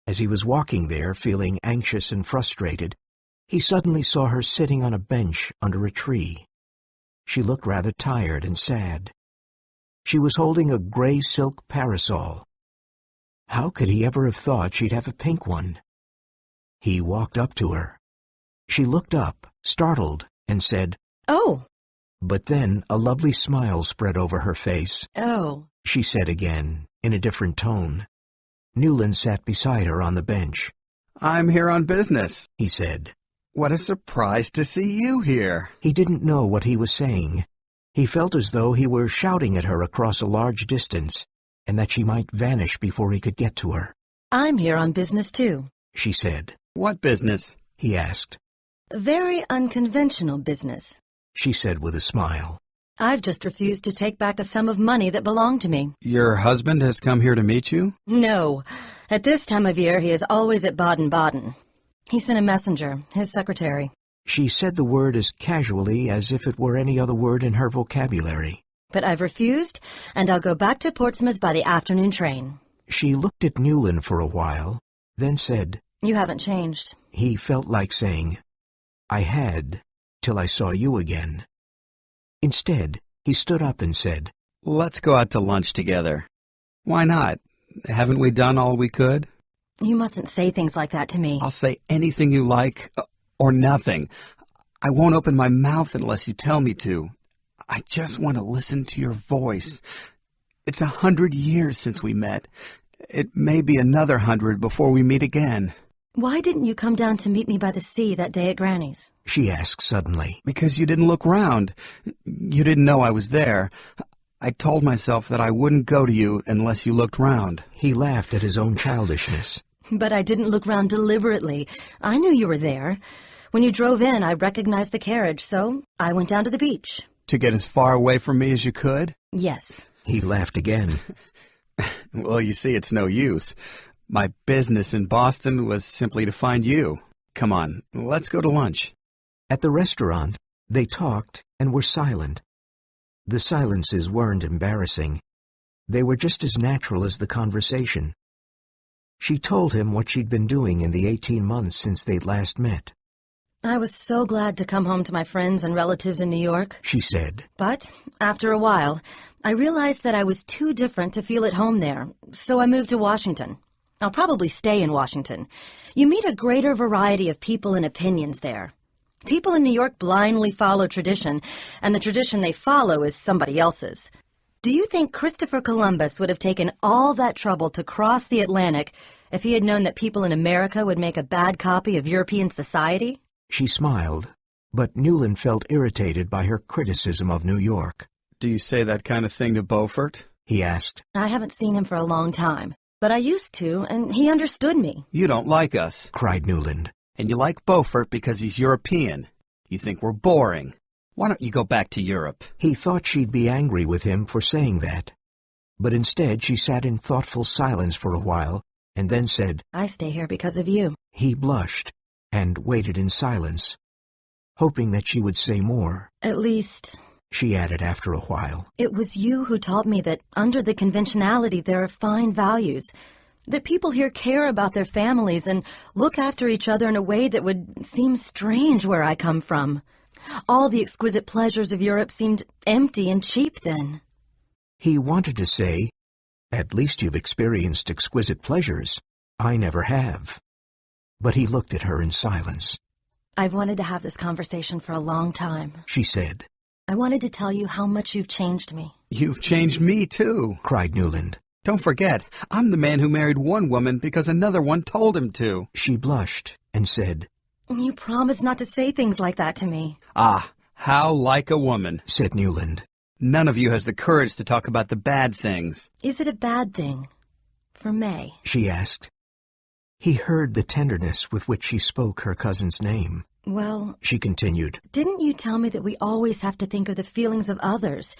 As he was walking there, feeling anxious and frustrated, he suddenly saw her sitting on a bench under a tree. She looked rather tired and sad. She was holding a gray silk parasol. How could he ever have thought she'd have a pink one? He walked up to her. She looked up, startled, and said, "Oh." But then a lovely smile spread over her face. "Oh," she said again, in a different tone. Newland sat beside her on the bench. I'm here on business, he said. What a surprise to see you here. He didn't know what he was saying. He felt as though he were shouting at her across a large distance, and that she might vanish before he could get to her. "I'm here on business, too," she said. What business? He asked. "Very unconventional business," she said with a smile. "I've just refused to take back a sum of money that belonged to me." Your husband has come here to meet you? "No. At this time of year, he is always at Baden-Baden. He sent a messenger, his secretary." She said the word as casually as if it were any other word in her vocabulary. "But I've refused, and I'll go back to Portsmouth by the afternoon train." She looked at Newland for a while, then said, "You haven't changed." He felt like saying, I had, till I saw you again. Instead, he stood up and said, Let's go out to lunch together. Why not? Haven't we done all we could? "You mustn't say things like that to me." I'll say anything you like, or nothing. I won't open my mouth unless you tell me to. I just want to listen to your voice. It's 100 years since we met. It may be another 100 before we meet again. Why didn't you come down to meet me by the sea that day at Granny's? She asked suddenly. Because you didn't look round. You didn't know I was there. I told myself that I wouldn't go to you unless you looked round. He laughed at his own childishness. But I didn't look round deliberately. I knew you were there. When you drove in, I recognized the carriage, so I went down to the beach. To get as far away from me as you could? Yes. He laughed again. Well, you see, it's no use. My business in Boston was simply to find you. Come on, let's go to lunch. At the restaurant, they talked and were silent. The silences weren't embarrassing. They were just as natural as the conversation. She told him what she'd been doing in the 18 months since they'd last met. I was so glad to come home to my friends and relatives in New York, she said. But after a while, I realized that I was too different to feel at home there, so I moved to Washington. I'll probably stay in Washington. You meet a greater variety of people and opinions there. People in New York blindly follow tradition, and the tradition they follow is somebody else's. Do you think Christopher Columbus would have taken all that trouble to cross the Atlantic if he had known that people in America would make a bad copy of European society? She smiled, but Newland felt irritated by her criticism of New York. Do you say that kind of thing to Beaufort? He asked. I haven't seen him for a long time, but I used to, and he understood me. You don't like us, cried Newland. And you like Beaufort because he's European. You think we're boring. Why don't you go back to Europe? He thought she'd be angry with him for saying that. But instead she sat in thoughtful silence for a while, and then said, I stay here because of you. He blushed and waited in silence, hoping that she would say more. At least, she added after a while, it was you who taught me that under the conventionality there are fine values, that people here care about their families and look after each other in a way that would seem strange where I come from. All the exquisite pleasures of Europe seemed empty and cheap then. He wanted to say, at least you've experienced exquisite pleasures. I never have. But he looked at her in silence. I've wanted to have this conversation for a long time, she said. I wanted to tell you how much you've changed me. You've changed me, too, cried Newland. Don't forget, I'm the man who married one woman because another one told him to. She blushed and said, You promised not to say things like that to me. Ah, how like a woman, said Newland. None of you has the courage to talk about the bad things. Is it a bad thing? For May? She asked. He heard the tenderness with which she spoke her cousin's name. Well, she continued, didn't you tell me that we always have to think of the feelings of others?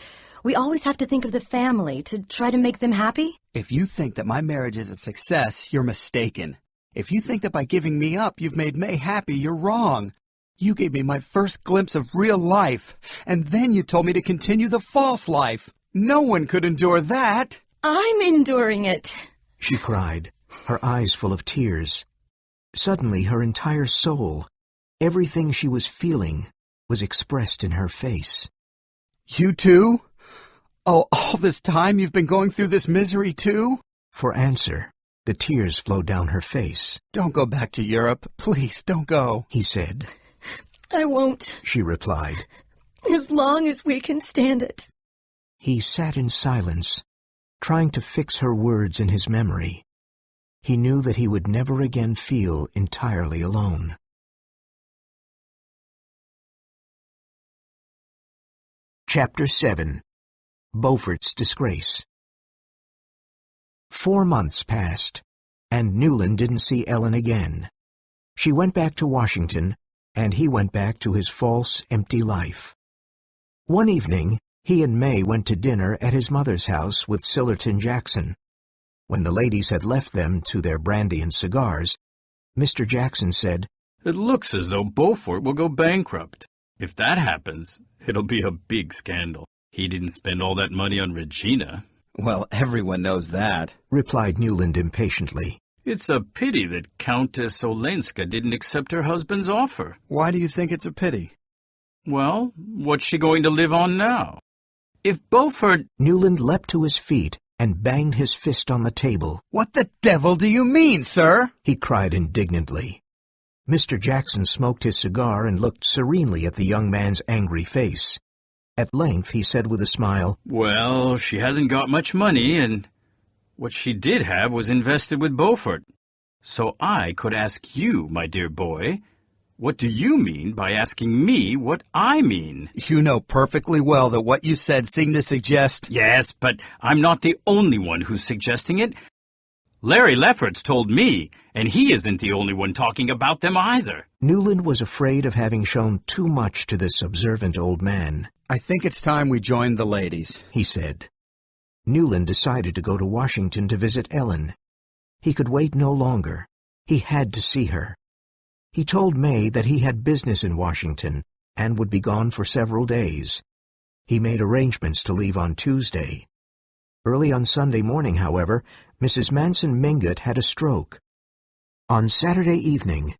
We always have to think of the family to try to make them happy? If you think that my marriage is a success, you're mistaken. If you think that by giving me up you've made May happy, you're wrong. You gave me my first glimpse of real life, and then you told me to continue the false life. No one could endure that. I'm enduring it, she cried, her eyes full of tears. Suddenly her entire soul, everything she was feeling, was expressed in her face. You too? Oh, all this time you've been going through this misery too? For answer, the tears flowed down her face. Don't go back to Europe. Please, don't go, he said. I won't, she replied. As long as we can stand it. He sat in silence, trying to fix her words in his memory. He knew that he would never again feel entirely alone. Chapter 7. Beaufort's Disgrace. 4 months passed, and Newland didn't see Ellen again. She went back to Washington, and he went back to his false, empty life. One evening, he and May went to dinner at his mother's house with Sillerton Jackson. When the ladies had left them to their brandy and cigars, Mr. Jackson said, It looks as though Beaufort will go bankrupt. If that happens, it'll be a big scandal. He didn't spend all that money on Regina. Well, everyone knows that, replied Newland impatiently. It's a pity that Countess Olenska didn't accept her husband's offer. Why do you think it's a pity? Well, what's she going to live on now? If Beaufort... Newland leapt to his feet and banged his fist on the table. What the devil do you mean, sir? He cried indignantly. Mr. Jackson smoked his cigar and looked serenely at the young man's angry face. At length he said with a smile, Well, she hasn't got much money, and what she did have was invested with Beaufort. So I could ask you, my dear boy, what do you mean by asking me what I mean? You know perfectly well that what you said seemed to suggest... Yes, but I'm not the only one who's suggesting it. Larry Lefferts told me, and he isn't the only one talking about them either. Newland was afraid of having shown too much to this observant old man. I think it's time we joined the ladies, he said. Newland decided to go to Washington to visit Ellen. He could wait no longer. He had to see her. He told May that he had business in Washington and would be gone for several days. He made arrangements to leave on Tuesday. Early on Sunday morning, however, Mrs. Manson Mingott had a stroke. On Saturday evening,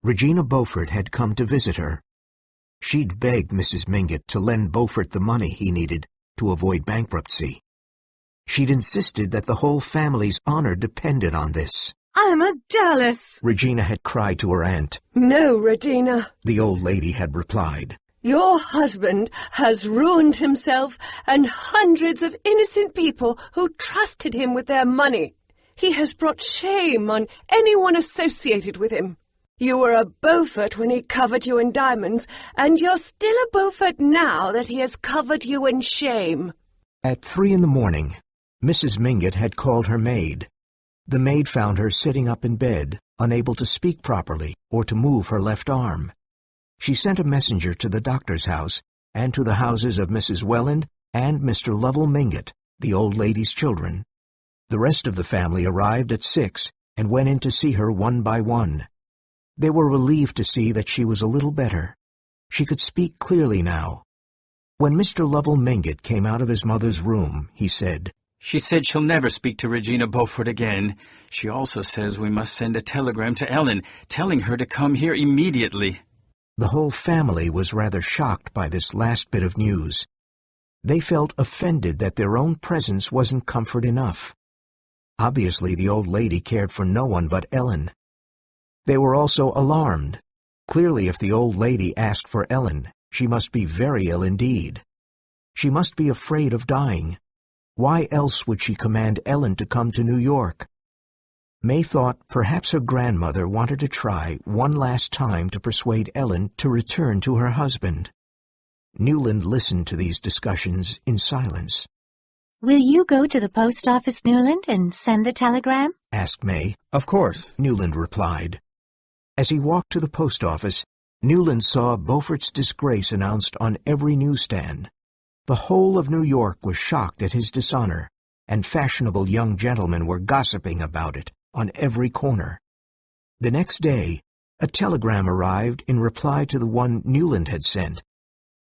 Regina Beaufort had come to visit her. She'd begged Mrs. Mingott to lend Beaufort the money he needed to avoid bankruptcy. She'd insisted that the whole family's honor depended on this. I'm a Dallas, Regina had cried to her aunt. No, Regina, The old lady had replied. Your husband has ruined himself and hundreds of innocent people who trusted him with their money. He has brought shame on anyone associated with him. You were a Beaufort when he covered you in diamonds, and you're still a Beaufort now that he has covered you in shame. At 3 a.m, Mrs. Mingott had called her maid. The maid found her sitting up in bed, unable to speak properly or to move her left arm. She sent a messenger to the doctor's house and to the houses of Mrs. Welland and Mr. Lovell Mingott, the old lady's children. The rest of the family arrived at 6 and went in to see her one by one. They were relieved to see that she was a little better. She could speak clearly now. When Mr. Lovell Mingott came out of his mother's room, he said, She said she'll never speak to Regina Beaufort again. She also says we must send a telegram to Ellen, telling her to come here immediately. The whole family was rather shocked by this last bit of news. They felt offended that their own presence wasn't comfort enough. Obviously, the old lady cared for no one but Ellen. They were also alarmed. Clearly, if the old lady asked for Ellen, she must be very ill indeed. She must be afraid of dying. Why else would she command Ellen to come to New York? May thought perhaps her grandmother wanted to try one last time to persuade Ellen to return to her husband. Newland listened to these discussions in silence. Will you go to the post office, Newland, and send the telegram? Asked May. Of course. Newland replied. As he walked to the post office, Newland saw Beaufort's disgrace announced on every newsstand. The whole of New York was shocked at his dishonor, and fashionable young gentlemen were gossiping about it on every corner. The next day, a telegram arrived in reply to the one Newland had sent.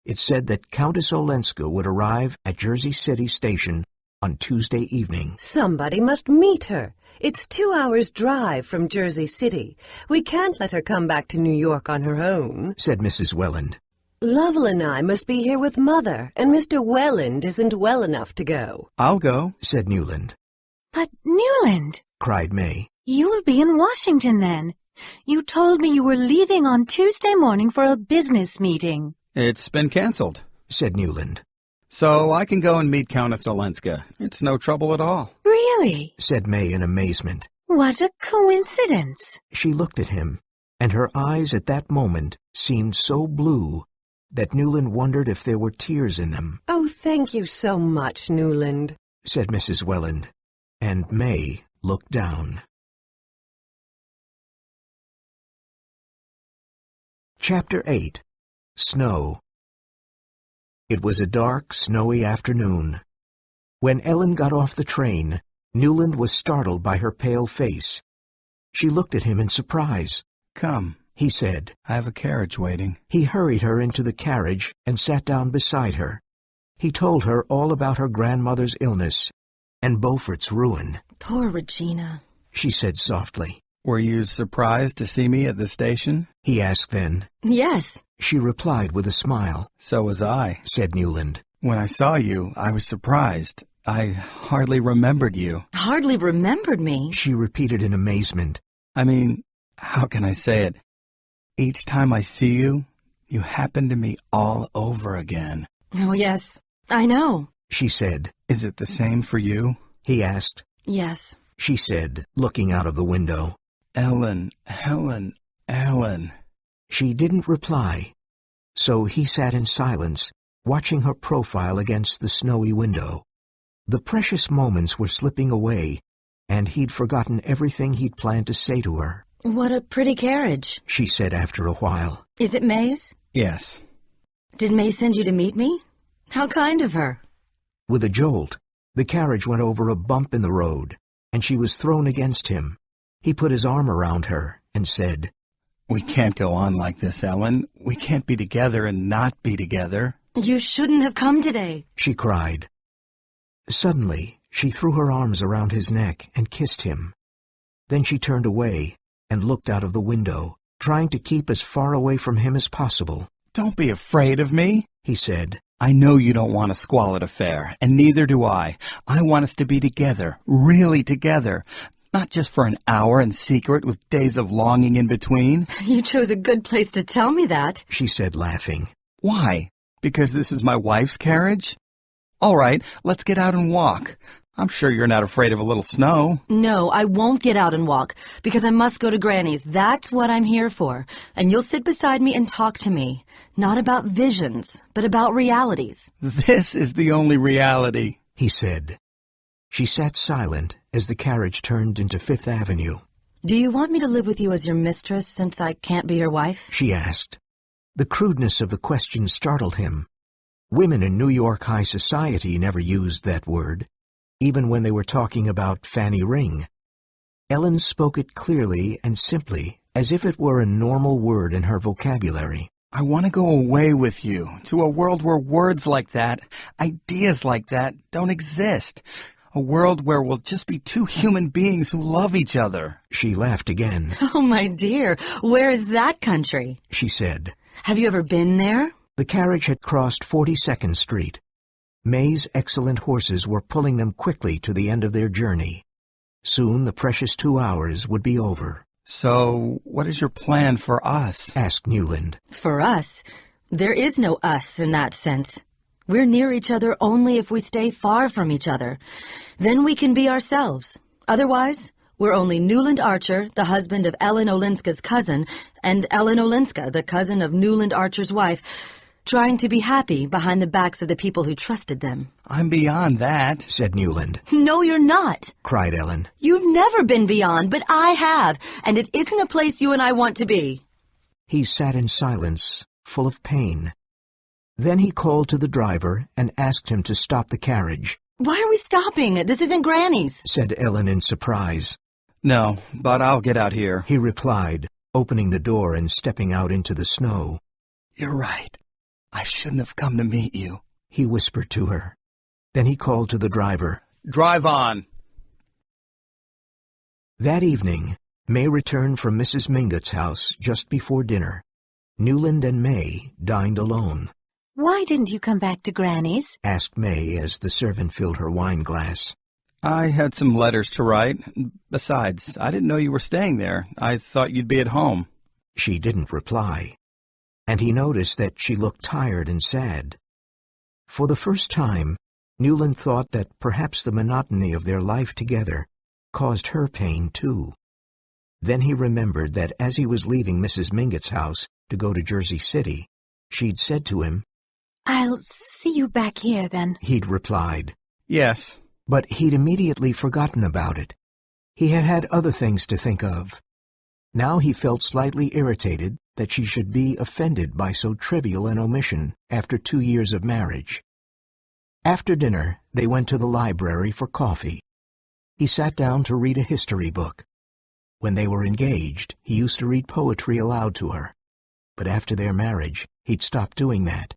It said that Countess Olenska would arrive at Jersey City Station on Tuesday evening. Somebody must meet her. It's 2 hours' drive from Jersey City. We can't let her come back to New York on her own, said Mrs. Welland. Lovell and I must be here with Mother, and Mr. Welland isn't well enough to go. I'll go, said Newland. But, Newland, cried May. You will be in Washington then. You told me you were leaving on Tuesday morning for a business meeting. It's been canceled, said Newland. So I can go and meet Countess Olenska. It's no trouble at all. Really? Said May in amazement. What a coincidence. She looked at him, and her eyes at that moment seemed so blue that Newland wondered if there were tears in them. Oh, thank you so much, Newland, said Mrs. Welland, and May looked down. Chapter 8. Snow. It was a dark, snowy afternoon. When Ellen got off the train, Newland was startled by her pale face. She looked at him in surprise. Come, he said. I have a carriage waiting. He hurried her into the carriage and sat down beside her. He told her all about her grandmother's illness and Beaufort's ruin. Poor Regina, she said softly. Were you surprised to see me at the station? He asked then. Yes. She replied with a smile. So was I, said Newland. When I saw you, I was surprised. I hardly remembered you. Hardly remembered me? She repeated in amazement. I mean, how can I say it? Each time I see you, you happen to me all over again. Oh, yes, I know. she said. Is it the same for you? He asked. Yes. She said, looking out of the window. Ellen, Helen, Ellen. She didn't reply, so he sat in silence, watching her profile against the snowy window. The precious moments were slipping away, and he'd forgotten everything he'd planned to say to her. What a pretty carriage, she said after a while. Is it May's? Yes. Did May send you to meet me? How kind of her. With a jolt, the carriage went over a bump in the road, and she was thrown against him. He put his arm around her and said, We can't go on like this, Ellen. We can't be together and not be together. You shouldn't have come today, she cried. Suddenly, she threw her arms around his neck and kissed him. Then she turned away and looked out of the window, trying to keep as far away from him as possible. Don't be afraid of me, he said. I know you don't want a squalid affair, and neither do I. I want us to be together, really together. Not just for an hour in secret with days of longing in between. You chose a good place to tell me that, she said, laughing. Why? Because this is my wife's carriage? All right, let's get out and walk. I'm sure you're not afraid of a little snow. No, I won't get out and walk, because I must go to Granny's. That's what I'm here for. And you'll sit beside me and talk to me. Not about visions, but about realities. This is the only reality, he said. She sat silent as the carriage turned into Fifth Avenue. Do you want me to live with you as your mistress since I can't be your wife? She asked. The crudeness of the question startled him. Women in New York high society never used that word, even when they were talking about Fanny Ring. Ellen spoke it clearly and simply, as if it were a normal word in her vocabulary. I want to go away with you, to a world where words like that, ideas like that, don't exist. A world where we'll just be two human beings who love each other. She laughed again. Oh, my dear, where is that country? She said. Have you ever been there? The carriage had crossed 42nd Street. May's excellent horses were pulling them quickly to the end of their journey. Soon the precious 2 hours would be over. So, what is your plan for us? Asked Newland. For us? There is no us in that sense. We're near each other only if we stay far from each other. Then we can be ourselves. Otherwise, we're only Newland Archer, the husband of Ellen Olenska's cousin, and Ellen Olenska, the cousin of Newland Archer's wife, trying to be happy behind the backs of the people who trusted them. I'm beyond that, said Newland. No, you're not, cried Ellen. You've never been beyond, but I have, and it isn't a place you and I want to be. He sat in silence, full of pain. Then he called to the driver and asked him to stop the carriage. Why are we stopping? This isn't Granny's, said Ellen in surprise. No, but I'll get out here, he replied, opening the door and stepping out into the snow. You're right. I shouldn't have come to meet you, he whispered to her. Then he called to the driver. Drive on. That evening, May returned from Mrs. Mingott's house just before dinner. Newland and May dined alone. Why didn't you come back to Granny's? Asked May as the servant filled her wine glass. I had some letters to write. Besides, I didn't know you were staying there. I thought you'd be at home. She didn't reply, and he noticed that she looked tired and sad. For the first time, Newland thought that perhaps the monotony of their life together caused her pain too. Then he remembered that as he was leaving Mrs. Mingott's house to go to Jersey City, she'd said to him, I'll see you back here, then. He'd replied. Yes. But he'd immediately forgotten about it. He had had other things to think of. Now he felt slightly irritated that she should be offended by so trivial an omission after 2 years of marriage. After dinner, they went to the library for coffee. He sat down to read a history book. When they were engaged, he used to read poetry aloud to her. But after their marriage, he'd stopped doing that.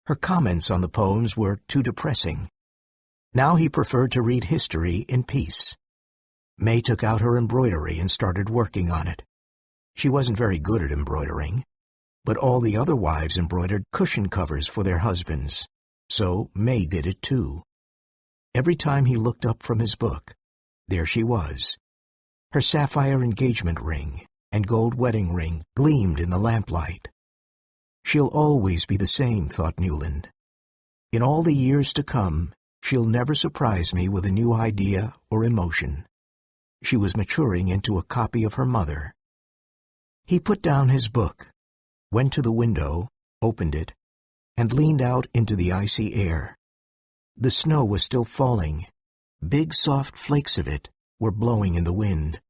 Her comments on the poems were too depressing. Now he preferred to read history in peace. May took out her embroidery and started working on it. She wasn't very good at embroidering, but all the other wives embroidered cushion covers for their husbands, so May did it too. Every time he looked up from his book, there she was. Her sapphire engagement ring and gold wedding ring gleamed in the lamplight. She'll always be the same, thought Newland. In all the years to come, she'll never surprise me with a new idea or emotion. She was maturing into a copy of her mother. He put down his book, went to the window, opened it, and leaned out into the icy air. The snow was still falling. Big soft flakes of it were blowing in the wind.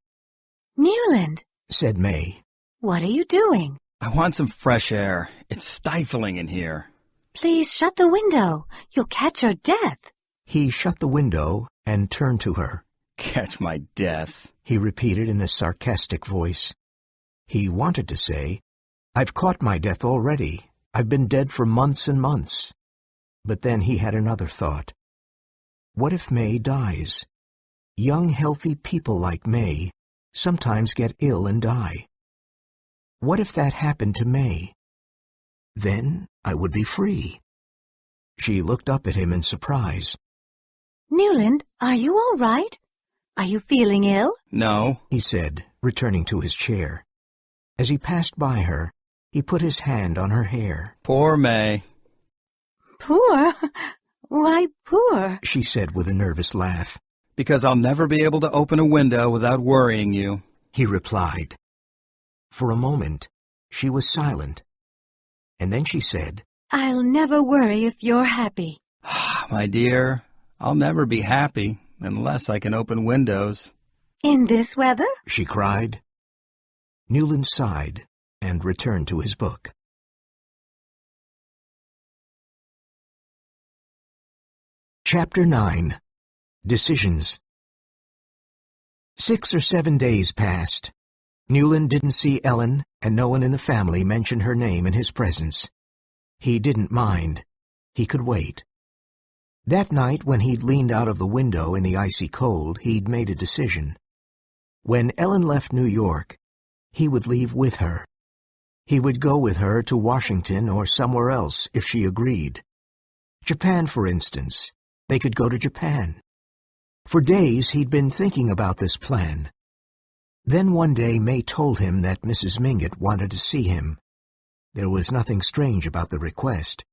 Newland, Said May. what are you doing? I want some fresh air. It's stifling in here. Please shut the window. You'll catch your death. He shut the window and turned to her. Catch my death. He repeated in a sarcastic voice. He wanted to say, I've caught my death already. I've been dead for months and months. But then he had another thought. What if May dies? Young, healthy people like May sometimes get ill and die. What if that happened to May? Then I would be free. She looked up at him in surprise. Newland, are you all right? Are you feeling ill? No. He said, returning to his chair. As he passed by her, he put his hand on her hair. Poor May. Poor? Why poor? She said with a nervous laugh. Because I'll never be able to open a window without worrying you. He replied. For a moment, she was silent. And then she said, I'll never worry if you're happy. My dear, I'll never be happy unless I can open windows. In this weather? She cried. Newland sighed and returned to his book. Chapter 9. Decisions. 6 or 7 days passed. Newland didn't see Ellen, and no one in the family mentioned her name in his presence. He didn't mind. He could wait. That night, when he'd leaned out of the window in the icy cold, he'd made a decision. When Ellen left New York, he would leave with her. He would go with her to Washington or somewhere else if she agreed. Japan, for instance. They could go to Japan. For days he'd been thinking about this plan. Then one day May told him that Mrs. Mingott wanted to see him. There was nothing strange about the request.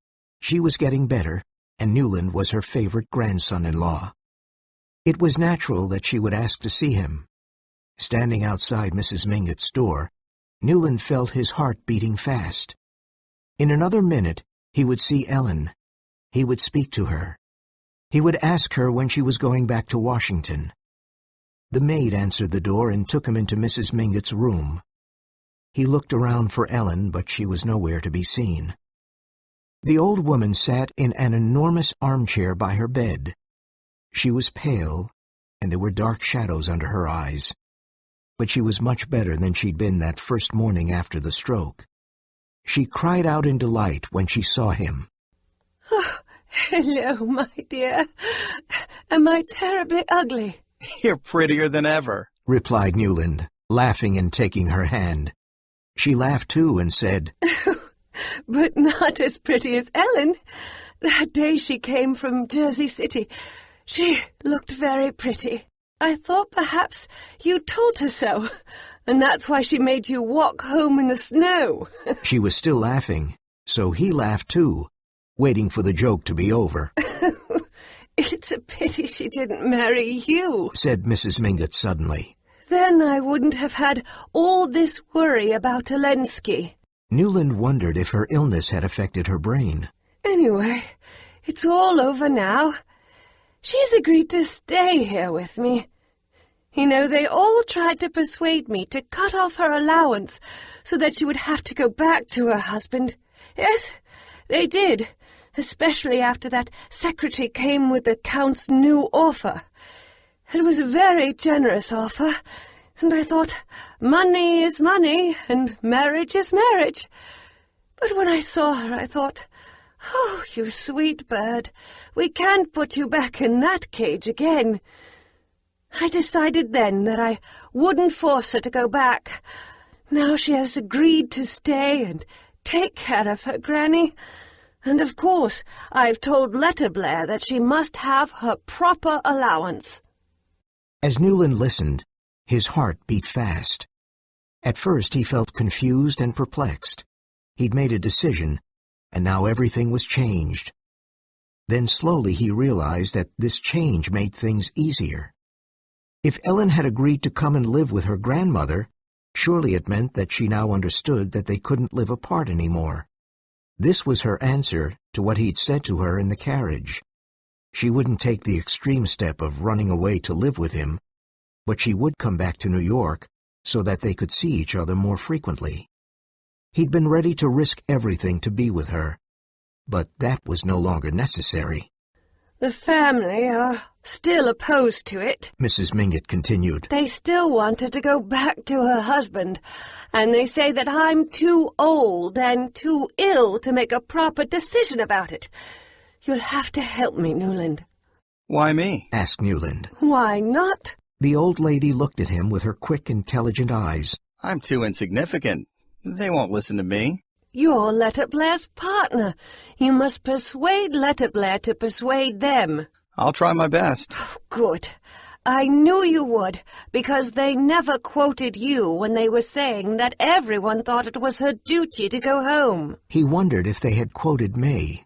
She was getting better, and Newland was her favorite grandson-in-law. It was natural that she would ask to see him. Standing outside Mrs. Mingott's door, Newland felt his heart beating fast. In another minute, he would see Ellen. He would speak to her. He would ask her when she was going back to Washington. The maid answered the door and took him into Mrs. Mingott's room. He looked around for Ellen, but she was nowhere to be seen. The old woman sat in an enormous armchair by her bed. She was pale, and there were dark shadows under her eyes. But she was much better than she'd been that first morning after the stroke. She cried out in delight when she saw him. Oh, hello, my dear. Am I terribly ugly? You're prettier than ever, replied Newland, laughing and taking her hand. She laughed too and said, But not as pretty as Ellen. That day she came from Jersey City, she looked very pretty. I thought perhaps you told her so, and that's why she made you walk home in the snow. She was still laughing, so he laughed too, waiting for the joke to be over. It's a pity she didn't marry you, said Mrs. Mingott suddenly. Then I wouldn't have had all this worry about Elensky. Newland wondered if her illness had affected her brain. Anyway, it's all over now. She's agreed to stay here with me. You know, they all tried to persuade me to cut off her allowance so that she would have to go back to her husband. Yes, they did, especially after that secretary came with the Count's new offer. It was a very generous offer, and I thought, money is money, and marriage is marriage. But when I saw her, I thought, oh, you sweet bird, we can't put you back in that cage again. I decided then that I wouldn't force her to go back. Now she has agreed to stay and take care of her granny. And of course, I've told Letterblair that she must have her proper allowance. As Newland listened, his heart beat fast. At first he felt confused and perplexed. He'd made a decision, and now everything was changed. Then slowly he realized that this change made things easier. If Ellen had agreed to come and live with her grandmother, surely it meant that she now understood that they couldn't live apart anymore. This was her answer to what he'd said to her in the carriage. She wouldn't take the extreme step of running away to live with him, but she would come back to New York so that they could see each other more frequently. He'd been ready to risk everything to be with her, but that was no longer necessary. The family are still opposed to it, Mrs. Mingott continued. They still want her to go back to her husband, and they say that I'm too old and too ill to make a proper decision about it. You'll have to help me, Newland. Why me? Asked Newland. Why not? The old lady looked at him with her quick, intelligent eyes. I'm too insignificant. They won't listen to me. You're Letterblair's partner. You must persuade Letterblair to persuade them. I'll try my best. Good. I knew you would, because they never quoted you when they were saying that everyone thought it was her duty to go home. He wondered if they had quoted May,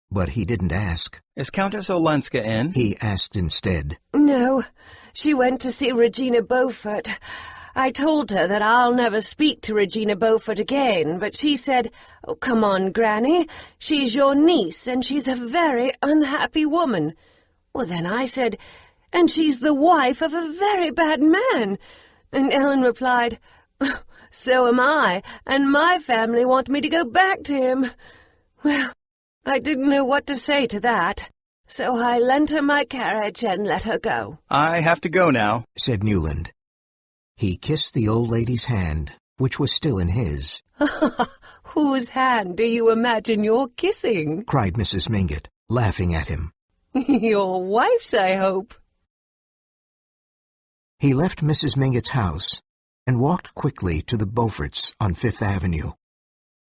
but he didn't ask. Is Countess Olenska in? He asked instead. No, she went to see Regina Beaufort. I told her that I'll never speak to Regina Beaufort again, but she said, "Oh, come on, Granny. She's your niece, and she's a very unhappy woman." Well, then I said, "And she's the wife of a very bad man." And Ellen replied, "So am I, and my family want me to go back to him." Well, I didn't know what to say to that, so I lent her my carriage and let her go. I have to go now, said Newland. He kissed the old lady's hand, which was still in his. "Whose hand do you imagine you're kissing?" cried Mrs. Mingott, laughing at him. "Your wife's, I hope." He left Mrs. Mingott's house and walked quickly to the Beauforts on Fifth Avenue.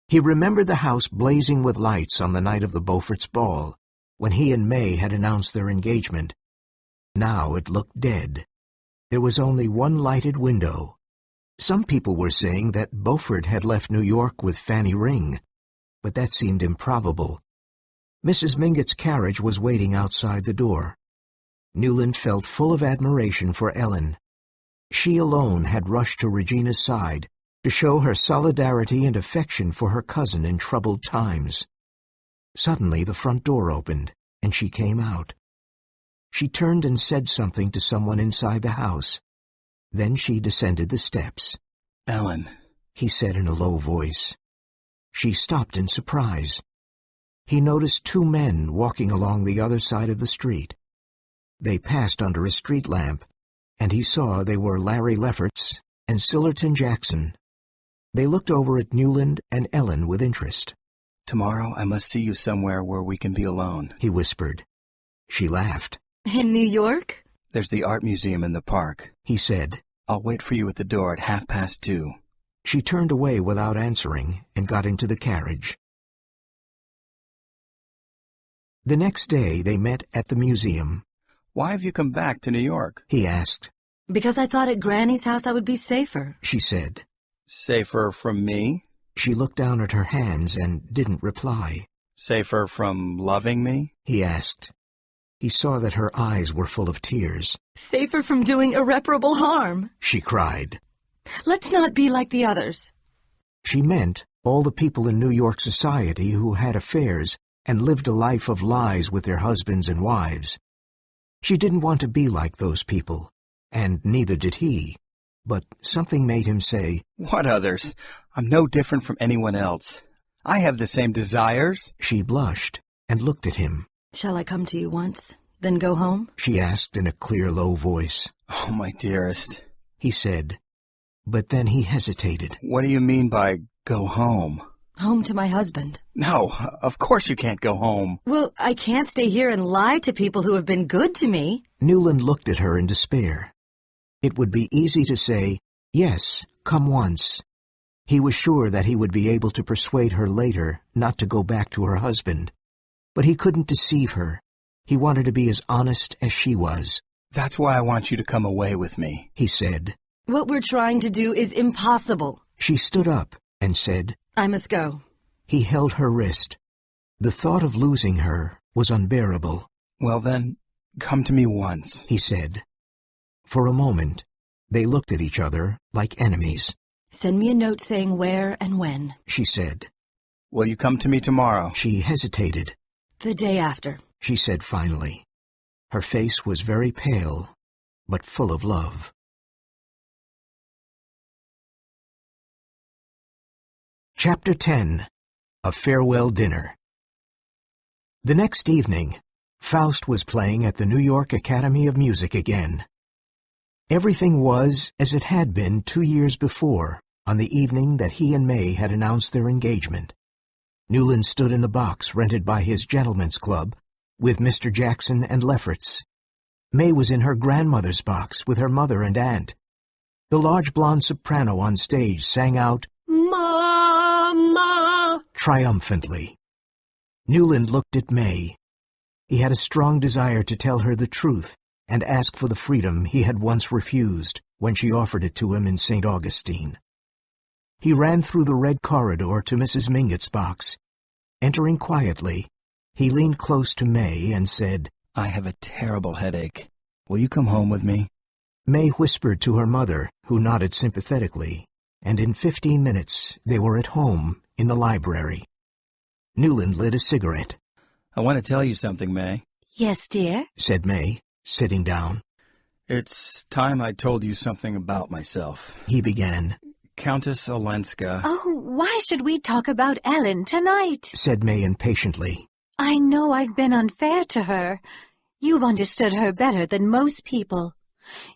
He remembered the house blazing with lights on the night of the Beauforts' ball, when he and May had announced their engagement. Now it looked dead. There was only one lighted window. Some people were saying that Beaufort had left New York with Fanny Ring, but that seemed improbable. Mrs. Mingott's carriage was waiting outside the door. Newland felt full of admiration for Ellen. She alone had rushed to Regina's side to show her solidarity and affection for her cousin in troubled times. Suddenly the front door opened, and she came out. She turned and said something to someone inside the house. Then she descended the steps. Ellen, he said in a low voice. She stopped in surprise. He noticed two men walking along the other side of the street. They passed under a street lamp, and he saw they were Larry Lefferts and Sillerton Jackson. They looked over at Newland and Ellen with interest. Tomorrow I must see you somewhere where we can be alone, he whispered. She laughed. In New York? There's the art museum in the park, he said. I'll wait for you at the door at 2:30. She turned away without answering and got into the carriage. The next day they met at the museum. Why have you come back to New York? He asked. Because I thought at Granny's house I would be safer, she said. Safer from me? She looked down at her hands and didn't reply. Safer from loving me? He asked. He saw that her eyes were full of tears. Safer from doing irreparable harm, she cried. Let's not be like the others. She meant all the people in New York society who had affairs and lived a life of lies with their husbands and wives. She didn't want to be like those people, and neither did he. But something made him say, What others? I'm no different from anyone else. I have the same desires. She blushed and looked at him. Shall I come to you once, then go home? She asked in a clear, low voice. Oh, my dearest, he said. But then he hesitated. What do you mean by go home? Home to my husband. No, of course you can't go home. Well, I can't stay here and lie to people who have been good to me. Newland looked at her in despair. It would be easy to say, yes, come once. He was sure that he would be able to persuade her later not to go back to her husband. But he couldn't deceive her. He wanted to be as honest as she was. That's why I want you to come away with me, he said. What we're trying to do is impossible. She stood up and said, I must go. He held her wrist. The thought of losing her was unbearable. Well then, come to me once. He said. For a moment, they looked at each other like enemies. Send me a note saying where and when. She said. Will you come to me tomorrow? She hesitated. The day after. She said finally. Her face was very pale, but full of love. Chapter 10. A Farewell Dinner. The next evening, Faust was playing at the New York Academy of Music again. Everything was as it had been 2 years before, on the evening that he and May had announced their engagement. Newland stood in the box rented by his gentlemen's club, with Mr. Jackson and Lefferts. May was in her grandmother's box with her mother and aunt. The large blonde soprano on stage sang out, "Mama!" triumphantly. Newland looked at May. He had a strong desire to tell her the truth and ask for the freedom he had once refused when she offered it to him in St. Augustine. He ran through the red corridor to Mrs. Mingott's box. Entering quietly, he leaned close to May and said, I have a terrible headache. Will you come home with me? May whispered to her mother, who nodded sympathetically, and in 15 minutes they were at home in the library. Newland lit a cigarette. I want to tell you something, May, Yes, dear? said May, sitting down. It's time I told you something about myself. He began. Countess Olenska. Oh, why should we talk about Ellen tonight? Said May impatiently. I know I've been unfair to her. You've understood her better than most people.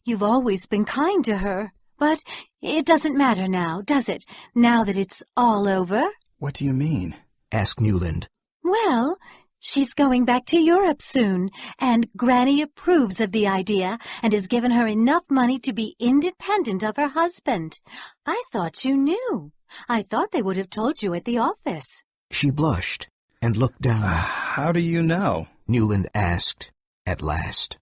You've always been kind to her. But it doesn't matter now, does it? Now that it's all over? What do you mean? Asked Newland. Well, she's going back to Europe soon, and Granny approves of the idea and has given her enough money to be independent of her husband. I thought you knew. I thought they would have told you at the office. She blushed and looked down. How do you know? Newland asked, at last.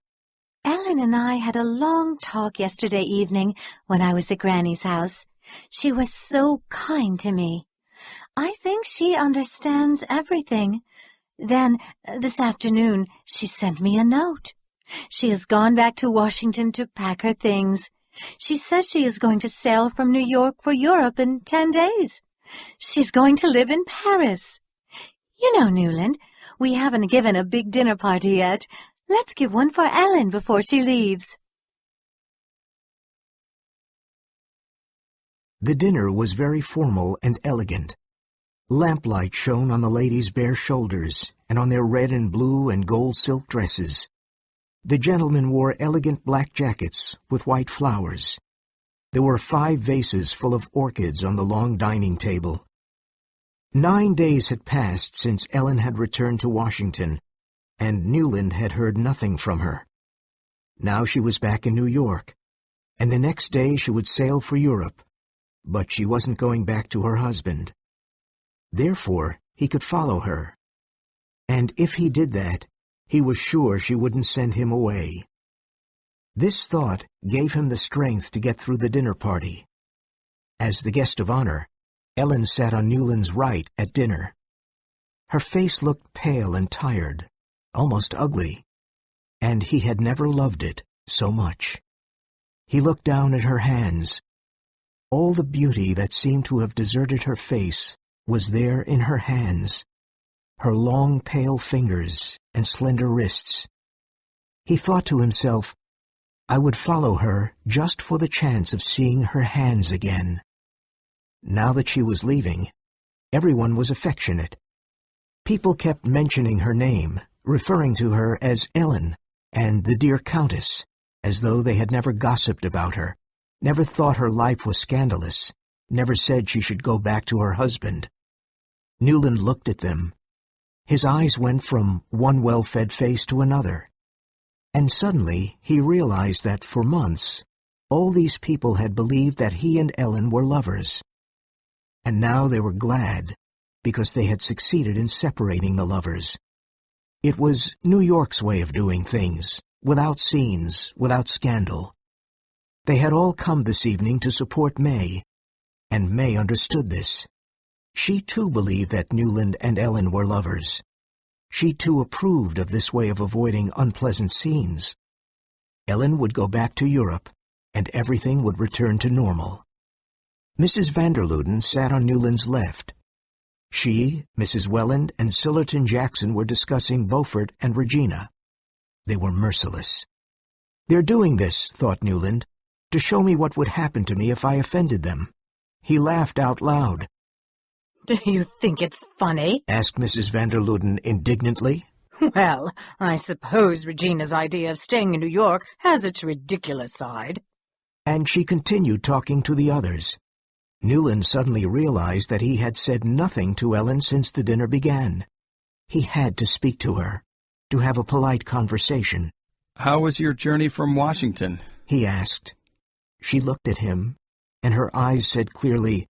Ellen and I had a long talk yesterday evening when I was at Granny's house. She was so kind to me. I think she understands everything. Then, this afternoon, she sent me a note. She has gone back to Washington to pack her things. She says she is going to sail from New York for Europe in 10 days. She's going to live in Paris. You know, Newland, we haven't given a big dinner party yet. Let's give one for Ellen before she leaves. The dinner was very formal and elegant. Lamplight shone on the ladies' bare shoulders and on their red and blue and gold silk dresses. The gentlemen wore elegant black jackets with white flowers. There were 5 vases full of orchids on the long dining table. 9 days had passed since Ellen had returned to Washington, and Newland had heard nothing from her. Now she was back in New York, and the next day she would sail for Europe, but she wasn't going back to her husband. Therefore, he could follow her. And if he did that, he was sure she wouldn't send him away. This thought gave him the strength to get through the dinner party. As the guest of honor, Ellen sat on Newland's right at dinner. Her face looked pale and tired, almost ugly, and he had never loved it so much. He looked down at her hands. All the beauty that seemed to have deserted her face was there in her hands, her long pale fingers and slender wrists. He thought to himself, I would follow her just for the chance of seeing her hands again. Now that she was leaving, everyone was affectionate. People kept mentioning her name, referring to her as Ellen and the dear Countess, as though they had never gossiped about her, never thought her life was scandalous, never said she should go back to her husband. Newland looked at them. His eyes went from one well-fed face to another. And suddenly he realized that for months, all these people had believed that he and Ellen were lovers. And now they were glad, because they had succeeded in separating the lovers. It was New York's way of doing things, without scenes, without scandal. They had all come this evening to support May, and May understood this. She too believed that Newland and Ellen were lovers. She too approved of this way of avoiding unpleasant scenes. Ellen would go back to Europe, and everything would return to normal. Mrs. Vanderluden sat on Newland's left. She, Mrs. Welland, and Sillerton Jackson were discussing Beaufort and Regina. They were merciless. "They're doing this," thought Newland, "to show me what would happen to me if I offended them." He laughed out loud. Do you think it's funny? Asked Mrs. Vanderluden indignantly. Well, I suppose Regina's idea of staying in New York has its ridiculous side. And she continued talking to the others. Newland suddenly realized that he had said nothing to Ellen since the dinner began. He had to speak to her, to have a polite conversation. "How was your journey from Washington?" he asked. She looked at him, and her eyes said clearly,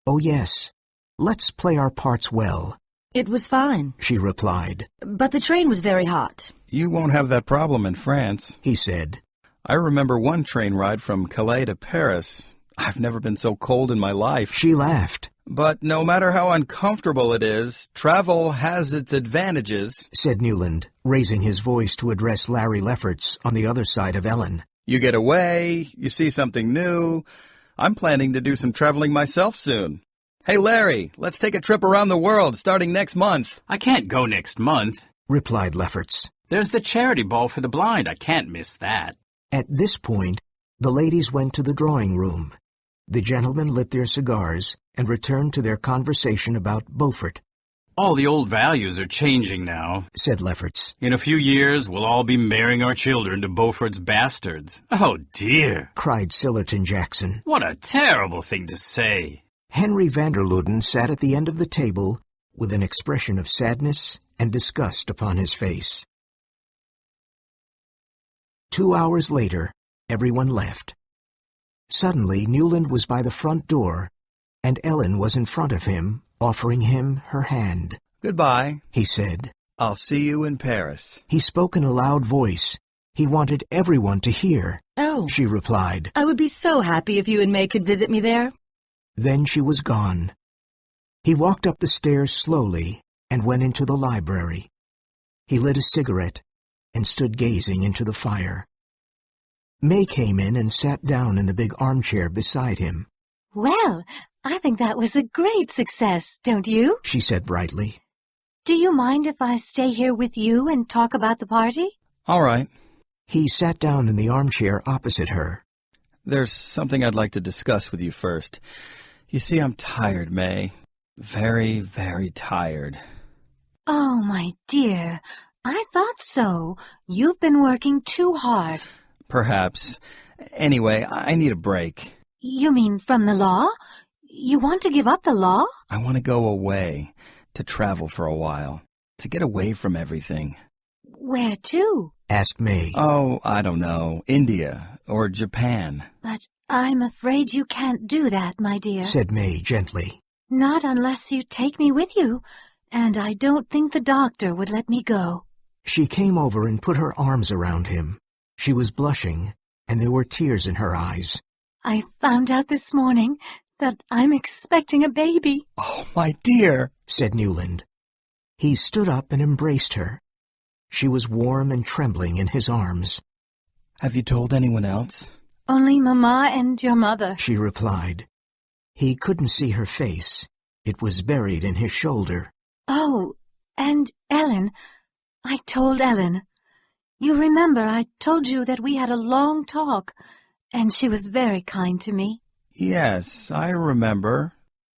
"Oh yes, let's play our parts well." It was fine, she replied. but the train was very hot. "You won't have that problem in France," he said. "I remember one train ride from Calais to Paris. I've never been so cold in my life." She laughed. "But no matter how uncomfortable it is, travel has its advantages," said Newland, raising his voice to address Larry Lefferts on the other side of Ellen. "You get away, you see something new. I'm planning to do some traveling myself soon. Hey, Larry, let's take a trip around the world starting next month." I can't go next month, replied Lefferts. There's the charity ball for the blind. I can't miss that. At this point, the ladies went to the drawing room. The gentlemen lit their cigars and returned to their conversation about Beaufort. All the old values are changing now, said Lefferts. In a few years, we'll all be marrying our children to Beaufort's bastards. Oh, dear, cried Sillerton Jackson. What a terrible thing to say. Henry Vanderluden sat at the end of the table with an expression of sadness and disgust upon his face. 2 hours later, everyone left. Suddenly, Newland was by the front door, and Ellen was in front of him, offering him her hand. "Goodbye," he said. "I'll see you in Paris." He spoke in a loud voice. He wanted everyone to hear. Oh, she replied. I would be so happy if you and May could visit me there. Then she was gone. He walked up the stairs slowly and went into the library. He lit a cigarette and stood gazing into the fire. May came in and sat down in the big armchair beside him. Well, I think that was a great success, don't you? She said brightly. Do you mind if I stay here with you and talk about the party? "All right." He sat down in the armchair opposite her. "There's something I'd like to discuss with you first. You see, I'm tired, May. Very, very tired." Oh, my dear, I thought so. You've been working too hard. "Perhaps. Anyway, I need a break." You mean from the law? You want to give up the law? "I want to go away, to travel for a while, to get away from everything." Where to? asked May. "Oh, I don't know. India or Japan." But I'm afraid you can't do that, my dear. said May gently. Not unless you take me with you, and I don't think the doctor would let me go. She came over and put her arms around him. She was blushing, and there were tears in her eyes. I found out this morning that I'm expecting a baby. "Oh, my dear," said Newland. He stood up and embraced her. She was warm and trembling in his arms. "Have you told anyone else?" Only Mama and your mother. She replied. He couldn't see her face. It was buried in his shoulder. Oh, and Ellen. I told Ellen. You remember I told you that we had a long talk, and she was very kind to me. "Yes, I remember.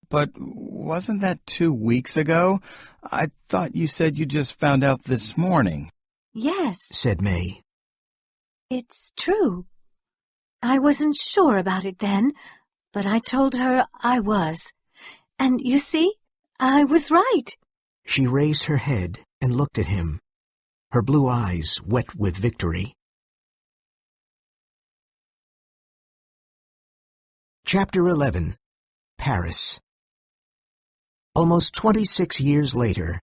But wasn't that 2 weeks ago? I thought you said you just found out this morning." Yes, said May. it's true. I wasn't sure about it then, but I told her I was. And you see, I was right. She raised her head and looked at him, her blue eyes wet with victory. Chapter 11. Paris. Almost 26 years later,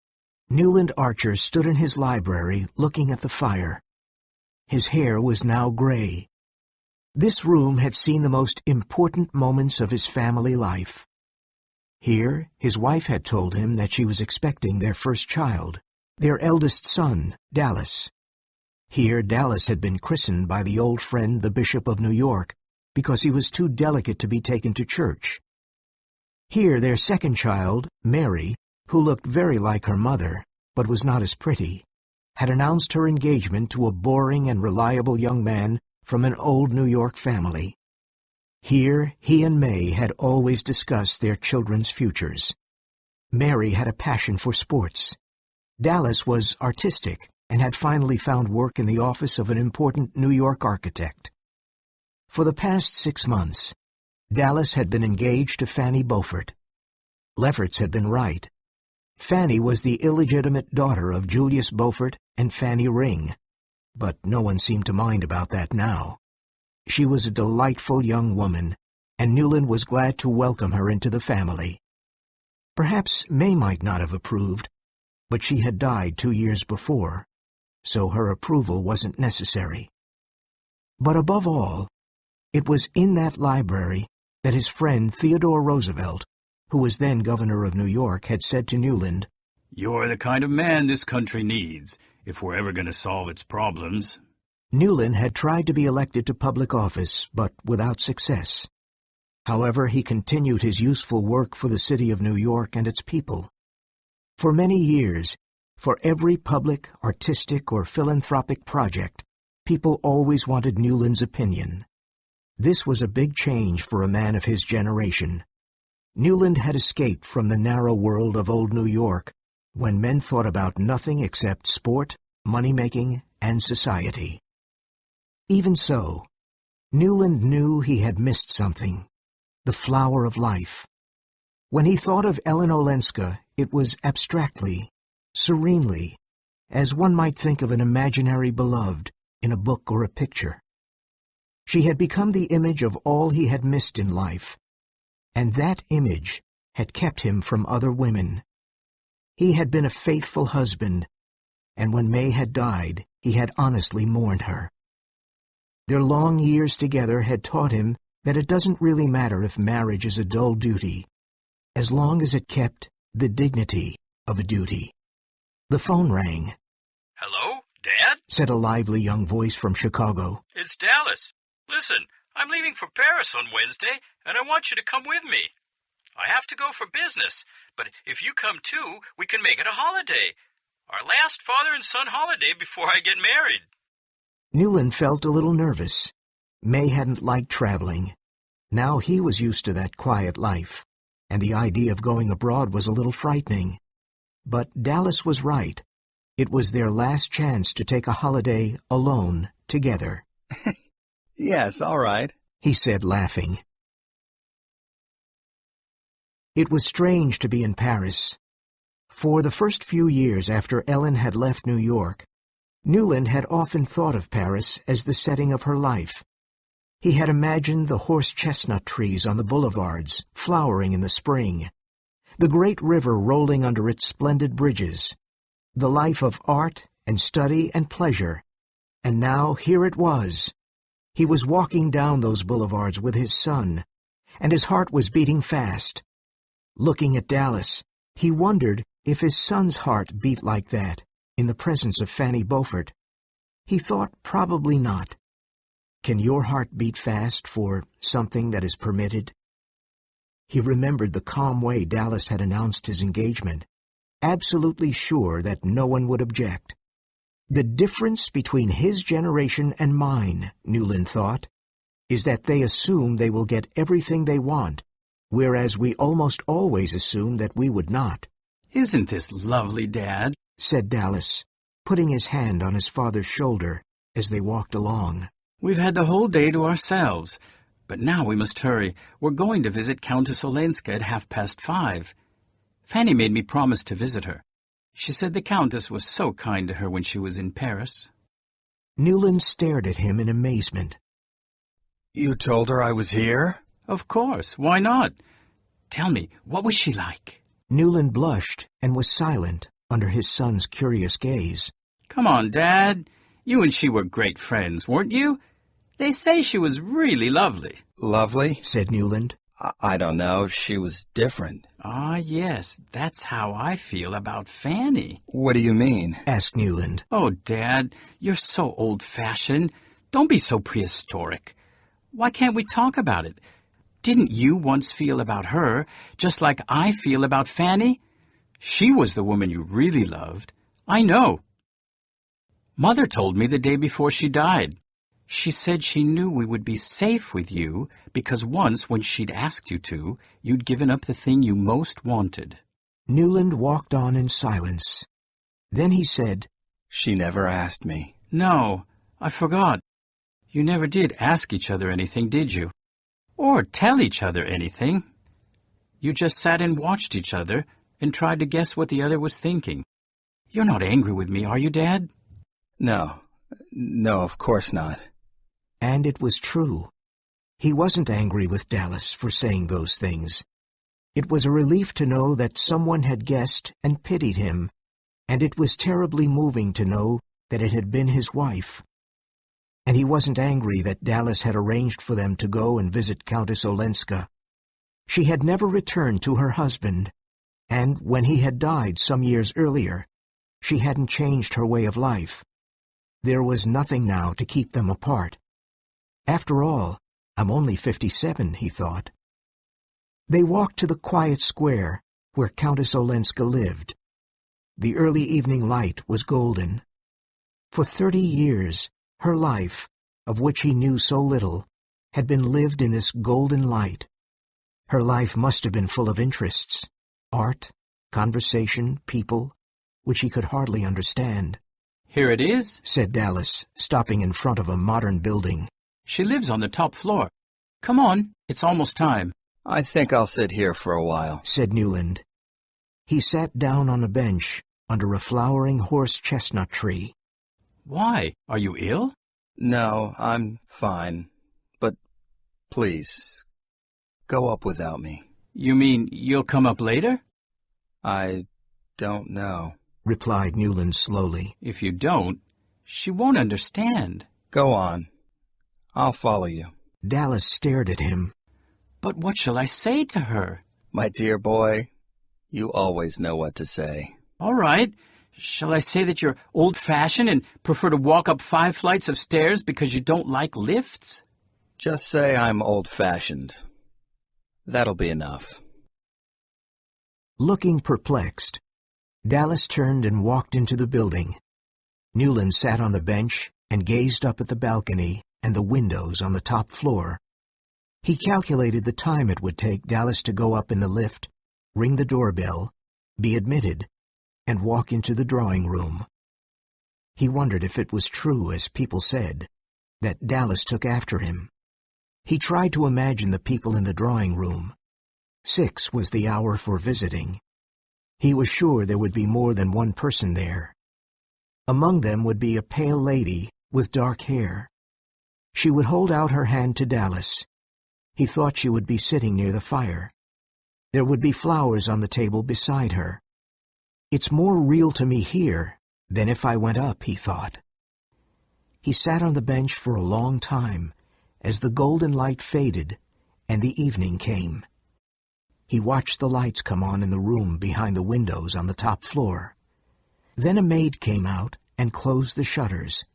Newland Archer stood in his library looking at the fire. His hair was now gray. This room had seen the most important moments of his family life. Here, his wife had told him that she was expecting their first child. their eldest son, Dallas. Here Dallas had been christened by the old friend, the Bishop of New York, because he was too delicate to be taken to church. Here their second child, Mary, who looked very like her mother, but was not as pretty, had announced her engagement to a boring and reliable young man from an old New York family. Here he and May had always discussed their children's futures. Mary had a passion for sports. Dallas was artistic and had finally found work in the office of an important New York architect. For the past 6 months, Dallas had been engaged to Fanny Beaufort. Lefferts had been right. Fanny was the illegitimate daughter of Julius Beaufort and Fanny Ring, but no one seemed to mind about that now. She was a delightful young woman, and Newland was glad to welcome her into the family. Perhaps May might not have approved, but she had died 2 years before, so her approval wasn't necessary. But above all, it was in that library that his friend Theodore Roosevelt, who was then governor of New York, had said to Newland, "You're the kind of man this country needs, if we're ever going to solve its problems." Newland had tried to be elected to public office, but without success. However, he continued his useful work for the city of New York and its people. For many years, for every public, artistic, or philanthropic project, people always wanted Newland's opinion. This was a big change for a man of his generation. Newland had escaped from the narrow world of old New York, when men thought about nothing except sport, money-making, and society. Even so, Newland knew he had missed something, the flower of life. When he thought of Ellen Olenska, it was abstractly, serenely, as one might think of an imaginary beloved in a book or a picture. She had become the image of all he had missed in life, and that image had kept him from other women. He had been a faithful husband, and when May had died, he had honestly mourned her. Their long years together had taught him that it doesn't really matter if marriage is a dull duty, as long as it kept the dignity of a duty. The phone rang. "Hello, Dad?" said a lively young voice from Chicago. "It's Dallas. Listen, I'm leaving for Paris on Wednesday, and I want you to come with me. I have to go for business, but if you come too, we can make it a holiday. Our last father and son holiday before I get married." Newland felt a little nervous. May hadn't liked traveling. Now he was used to that quiet life, and the idea of going abroad was a little frightening. But Dallas was right. It was their last chance to take a holiday alone, together. Yes, all right, he said, laughing. It was strange to be in Paris. For the first few years after Ellen had left New York, Newland had often thought of Paris as the setting of her life. He had imagined the horse-chestnut trees on the boulevards, flowering in the spring, the great river rolling under its splendid bridges, the life of art and study and pleasure. And now here it was. He was walking down those boulevards with his son, and his heart was beating fast. Looking at Dallas, he wondered if his son's heart beat like that in the presence of Fanny Beaufort. He thought probably not. Can your heart beat fast for something that is permitted? He remembered the calm way Dallas had announced his engagement, absolutely sure that no one would object. The difference between his generation and mine, Newland thought, is that they assume they will get everything they want, whereas we almost always assume that we would not. "Isn't this lovely, Dad?" said Dallas, putting his hand on his father's shoulder as they walked along. "We've had the whole day to ourselves, but now we must hurry. We're going to visit Countess Olenska at 5:30. Fanny made me promise to visit her. She said the Countess was so kind to her when she was in Paris." Newland stared at him in amazement. You told her I was here? "Of course. Why not? Tell me, what was she like?" Newland blushed and was silent under his son's curious gaze. "Come on, Dad. You and she were great friends, weren't you? They say she was really lovely." Lovely? said Newland. I don't know. She was different. Ah, yes, that's how I feel about Fanny. What do you mean? asked Newland. Oh, Dad, you're so old-fashioned. Don't be so prehistoric. Why can't we talk about it? Didn't you once feel about her just like I feel about Fanny? She was the woman you really loved. I know. Mother told me the day before she died. She said she knew we would be safe with you because once, when she'd asked you to, you'd given up the thing you most wanted. Newland walked on in silence. Then he said, She never asked me. No, I forgot. You never did ask each other anything, did you? Or tell each other anything. You just sat and watched each other and tried to guess what the other was thinking. You're not angry with me, are you, Dad? No, of course not. And it was true. He wasn't angry with Dallas for saying those things. It was a relief to know that someone had guessed and pitied him, and it was terribly moving to know that it had been his wife. And he wasn't angry that Dallas had arranged for them to go and visit Countess Olenska. She had never returned to her husband, and when he had died some years earlier, she hadn't changed her way of life. There was nothing now to keep them apart. After all, I'm only 57, he thought. They walked to the quiet square where Countess Olenska lived. The early evening light was golden. For 30 years, her life, of which he knew so little, had been lived in this golden light. Her life must have been full of interests, art, conversation, people, which he could hardly understand. Here it is, said Dallas, stopping in front of a modern building. She lives on the top floor. Come on, it's almost time. I think I'll sit here for a while, said Newland. He sat down on a bench under a flowering horse-chestnut tree. Why? Are you ill? No, I'm fine. But please, go up without me. You mean you'll come up later? I don't know, replied Newland slowly. If you don't, she won't understand. Go on. I'll follow you. Dallas stared at him. But what shall I say to her? My dear boy, you always know what to say. All right. Shall I say that you're old-fashioned and prefer to walk up 5 flights of stairs because you don't like lifts? Just say I'm old-fashioned. That'll be enough. Looking perplexed, Dallas turned and walked into the building. Newland sat on the bench and gazed up at the balcony and the windows on the top floor. He calculated the time it would take Dallas to go up in the lift, ring the doorbell, be admitted, and walk into the drawing room. He wondered if it was true, as people said, that Dallas took after him. He tried to imagine the people in the drawing room. 6 was the hour for visiting. He was sure there would be more than one person there. Among them would be a pale lady with dark hair. She would hold out her hand to Dallas. He thought she would be sitting near the fire. There would be flowers on the table beside her. It's more real to me here than if I went up, he thought. He sat on the bench for a long time as the golden light faded and the evening came. He watched the lights come on in the room behind the windows on the top floor. Then a maid came out and closed the shutters.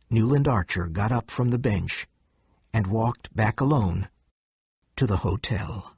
Newland Archer got up from the bench and walked back alone to the hotel.